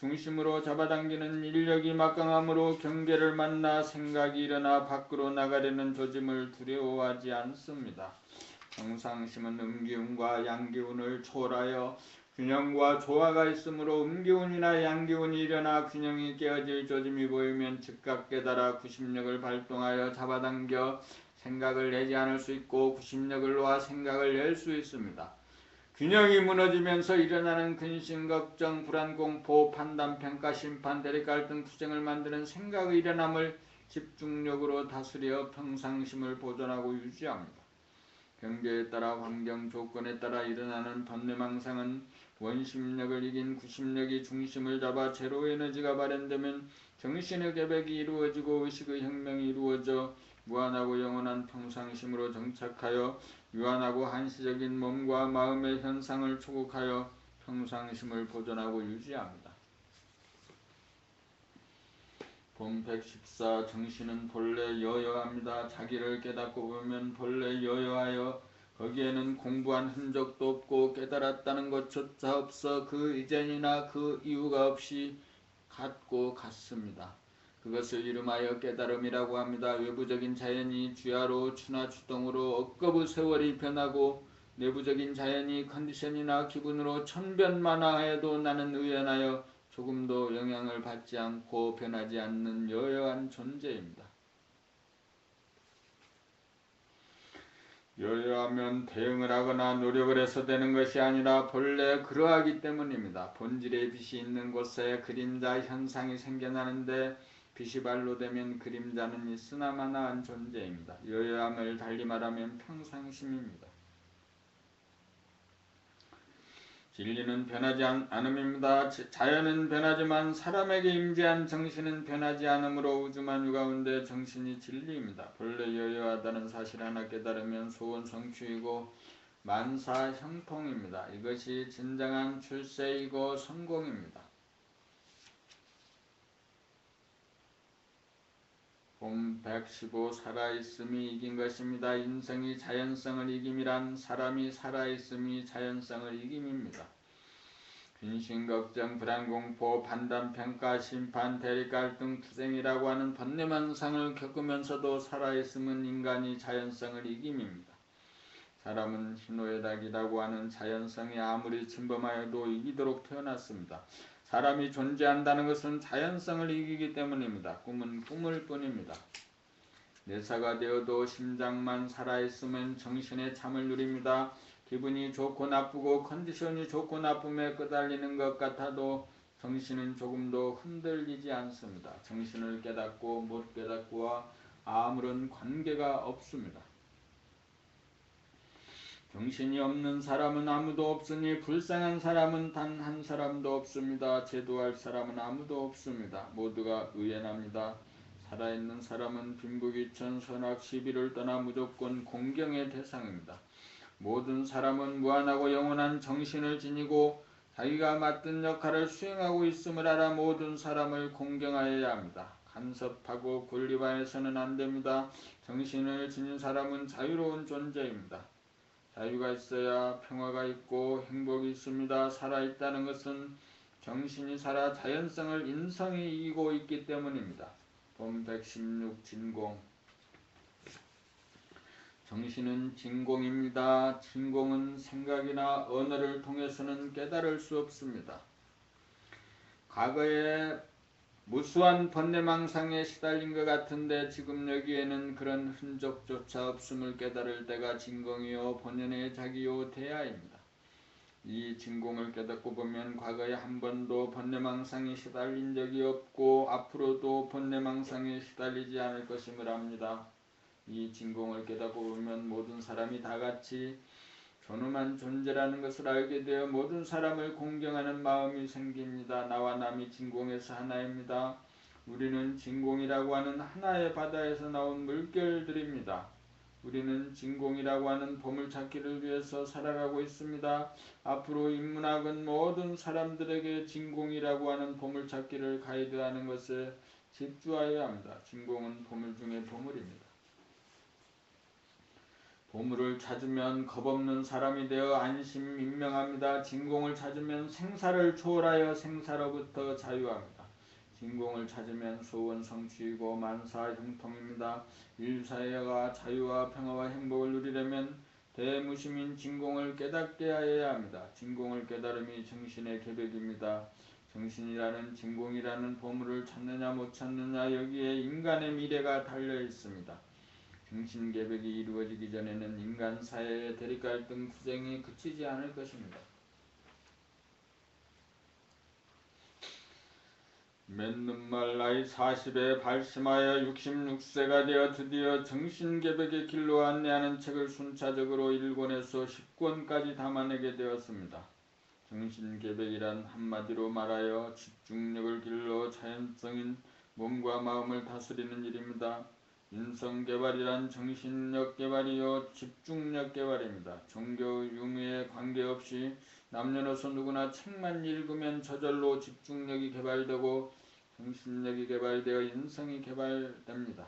중심으로 잡아당기는 인력이 막강함으로 경계를 만나 생각이 일어나 밖으로 나가려는 조짐을 두려워하지 않습니다. 평상심은 음기운과 양기운을 초월하여 균형과 조화가 있으므로 음기운이나 양기운이 일어나 균형이 깨어질 조짐이 보이면 즉각 깨달아 구심력을 발동하여 잡아당겨 생각을 내지 않을 수 있고 구심력을 놓아 생각을 낼 수 있습니다. 균형이 무너지면서 일어나는 근심, 걱정, 불안, 공포, 판단, 평가, 심판, 대립갈등, 투쟁을 만드는 생각의 일어남을 집중력으로 다스려 평상심을 보존하고 유지합니다. 경계에 따라 환경 조건에 따라 일어나는 번뇌망상은 원심력을 이긴 구심력이 중심을 잡아 제로에너지가 발현되면 정신의 계백이 이루어지고 의식의 혁명이 이루어져 무한하고 영원한 평상심으로 정착하여 유한하고 한시적인 몸과 마음의 현상을 초국하여 평상심을 보존하고 유지합니다. 본 114 정신은 본래 여여합니다. 자기를 깨닫고 보면 본래 여여하여 거기에는 공부한 흔적도 없고 깨달았다는 것조차 없어 그 이전이나 그 이유가 없이 같고 같습니다. 그것을 이름하여 깨달음이라고 합니다. 외부적인 자연이 주야로 추나 추동으로 억겁의 세월이 변하고 내부적인 자연이 컨디션이나 기분으로 천변만화해도 나는 의연하여 조금도 영향을 받지 않고 변하지 않는 여여한 존재입니다. 여여하면 대응을 하거나 노력을 해서 되는 것이 아니라 본래 그러하기 때문입니다. 본질의 빛이 있는 곳에 그림자 현상이 생겨나는데 빛이 발로 되면 그림자는 있으나마나한 존재입니다. 여여함을 달리 말하면 평상심입니다. 진리는 변하지 않음입니다. 자연은 변하지만 사람에게 임재한 정신은 변하지 않으므로 우주만유 가운데 정신이 진리입니다. 본래 여여하다는 사실 하나 깨달으면 소원 성취이고 만사 형통입니다. 이것이 진정한 출세이고 성공입니다. 본 115 살아있음이 이긴 것입니다. 인생이 자연성을 이김이란 사람이 살아있음이 자연성을 이김입니다. 근심, 걱정, 불안, 공포, 판단, 평가, 심판, 대립갈등, 투쟁이라고 하는 번뇌망상을 겪으면서도 살아있음은 인간이 자연성을 이김입니다. 사람은 희노애락이라고 하는 자연성이 아무리 침범하여도 이기도록 태어났습니다. 사람이 존재한다는 것은 자연성을 이기기 때문입니다. 꿈은 꿈일 뿐입니다. 내사가 되어도 심장만 살아있으면 정신의 참을 누립니다. 기분이 좋고 나쁘고 컨디션이 좋고 나쁨에 끄달리는 것 같아도 정신은 조금도 흔들리지 않습니다. 정신을 깨닫고 못 깨닫고와 아무런 관계가 없습니다. 정신이 없는 사람은 아무도 없으니 불쌍한 사람은 단 한 사람도 없습니다. 제도할 사람은 아무도 없습니다. 모두가 의연합니다. 살아있는 사람은 빈부귀천 선악 시비를 떠나 무조건 공경의 대상입니다. 모든 사람은 무한하고 영원한 정신을 지니고 자기가 맡은 역할을 수행하고 있음을 알아 모든 사람을 공경하여야 합니다. 간섭하고 군림하여서는 안됩니다. 정신을 지닌 사람은 자유로운 존재입니다. 자유가 있어야 평화가 있고 행복이 있습니다. 살아있다는 것은 정신이 살아 자연성을 인성이 이기고 있기 때문입니다. 본 116 진공. 정신은 진공입니다. 진공은 생각이나 언어를 통해서는 깨달을 수 없습니다. 과거에 무수한 번뇌망상에 시달린 것 같은데 지금 여기에는 그런 흔적조차 없음을 깨달을 때가 진공이요 본연의 자기요 대야입니다. 이 진공을 깨닫고 보면 과거에 한 번도 번뇌망상에 시달린 적이 없고 앞으로도 번뇌망상에 시달리지 않을 것임을 압니다. 이 진공을 깨닫고 보면 모든 사람이 다같이 존엄한 존재라는 것을 알게 되어 모든 사람을 공경하는 마음이 생깁니다. 나와 남이 진공에서 하나입니다. 우리는 진공이라고 하는 하나의 바다에서 나온 물결들입니다. 우리는 진공이라고 하는 보물찾기를 위해서 살아가고 있습니다. 앞으로 인문학은 모든 사람들에게 진공이라고 하는 보물찾기를 가이드하는 것에 집중하여야 합니다. 진공은 보물 중의 보물입니다. 보물을 찾으면 겁없는 사람이 되어 안심민명합니다. 진공을 찾으면 생사를 초월하여 생사로부터 자유합니다. 진공을 찾으면 소원 성취이고 만사 형통입니다. 인사회가 자유와 평화와 행복을 누리려면 대무심인 진공을 깨닫게 하여야 합니다. 진공을 깨달음이 정신의 계백입니다. 정신이라는 진공이라는 보물을 찾느냐 못 찾느냐 여기에 인간의 미래가 달려 있습니다. 정신계백이 이루어지기 전에는 인간 사회의 대립갈등 투쟁이 그치지 않을 것입니다. 맺는 말 나이 40에 발심하여 66세가 되어 드디어 정신계백의 길로 안내하는 책을 순차적으로 1권에서 10권까지 담아내게 되었습니다. 정신계백이란 한마디로 말하여 집중력을 길러 자연성인 몸과 마음을 다스리는 일입니다. 인성개발이란 정신력 개발이요 집중력 개발입니다. 종교 유무에 관계없이 남녀노소 누구나 책만 읽으면 저절로 집중력이 개발되고 정신력이 개발되어 인성이 개발됩니다.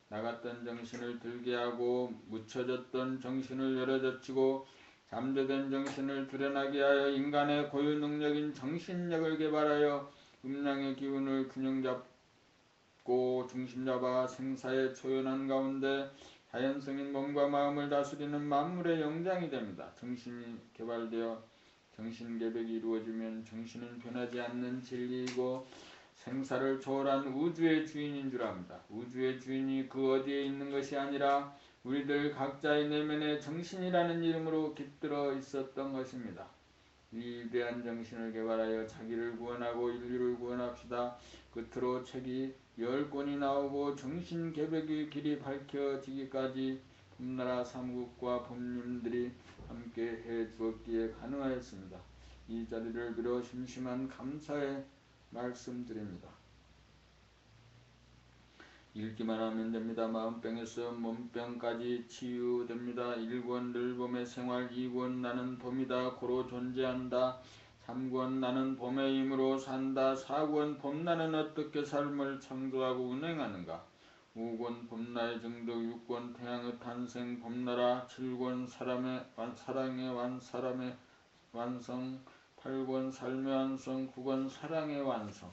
나갔던 정신을 들게 하고 묻혀졌던 정신을 열어젖히고 잠재된 정신을 드러나게 하여 인간의 고유 능력인 정신력을 개발하여 음양의 기운을 균형잡고 중심잡아 생사에 초연한 가운데 자연성인 몸과 마음을 다스리는 만물의 영장이 됩니다. 정신이 개발되어 정신개백이 이루어지면 정신은 변하지 않는 진리이고 생사를 초월한 우주의 주인인 줄 압니다. 우주의 주인이 그 어디에 있는 것이 아니라 우리들 각자의 내면에 정신이라는 이름으로 깃들어 있었던 것입니다. 위대한 정신을 개발하여 자기를 구원하고 인류를 구원합시다. 끝으로 책이 10권이 나오고 정신개백의 길이 밝혀지기까지 봄나라 삼국과 봄님들이 함께 해주었기에 가능하였습니다. 이 자리를 빌어 심심한 감사의 말씀드립니다. 읽기만 하면 됩니다. 마음병에서 몸병까지 치유됩니다. 1권 늘 봄의 생활, 2권 나는 봄이다 고로 존재한다, 3권 나는 봄의 힘으로 산다, 4권 봄나는 어떻게 삶을 창조하고 운행하는가, 5권 봄나의 정덕, 6권 태양의 탄생 봄나라, 7권 사랑의 완성, 8권 삶의 완성, 9권 사랑의 완성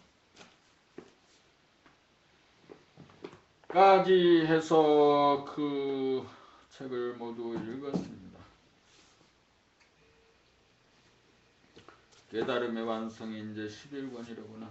까지 해서 그 책을 모두 읽었습니다. 깨달음의 완성이 이제 11권이로구나.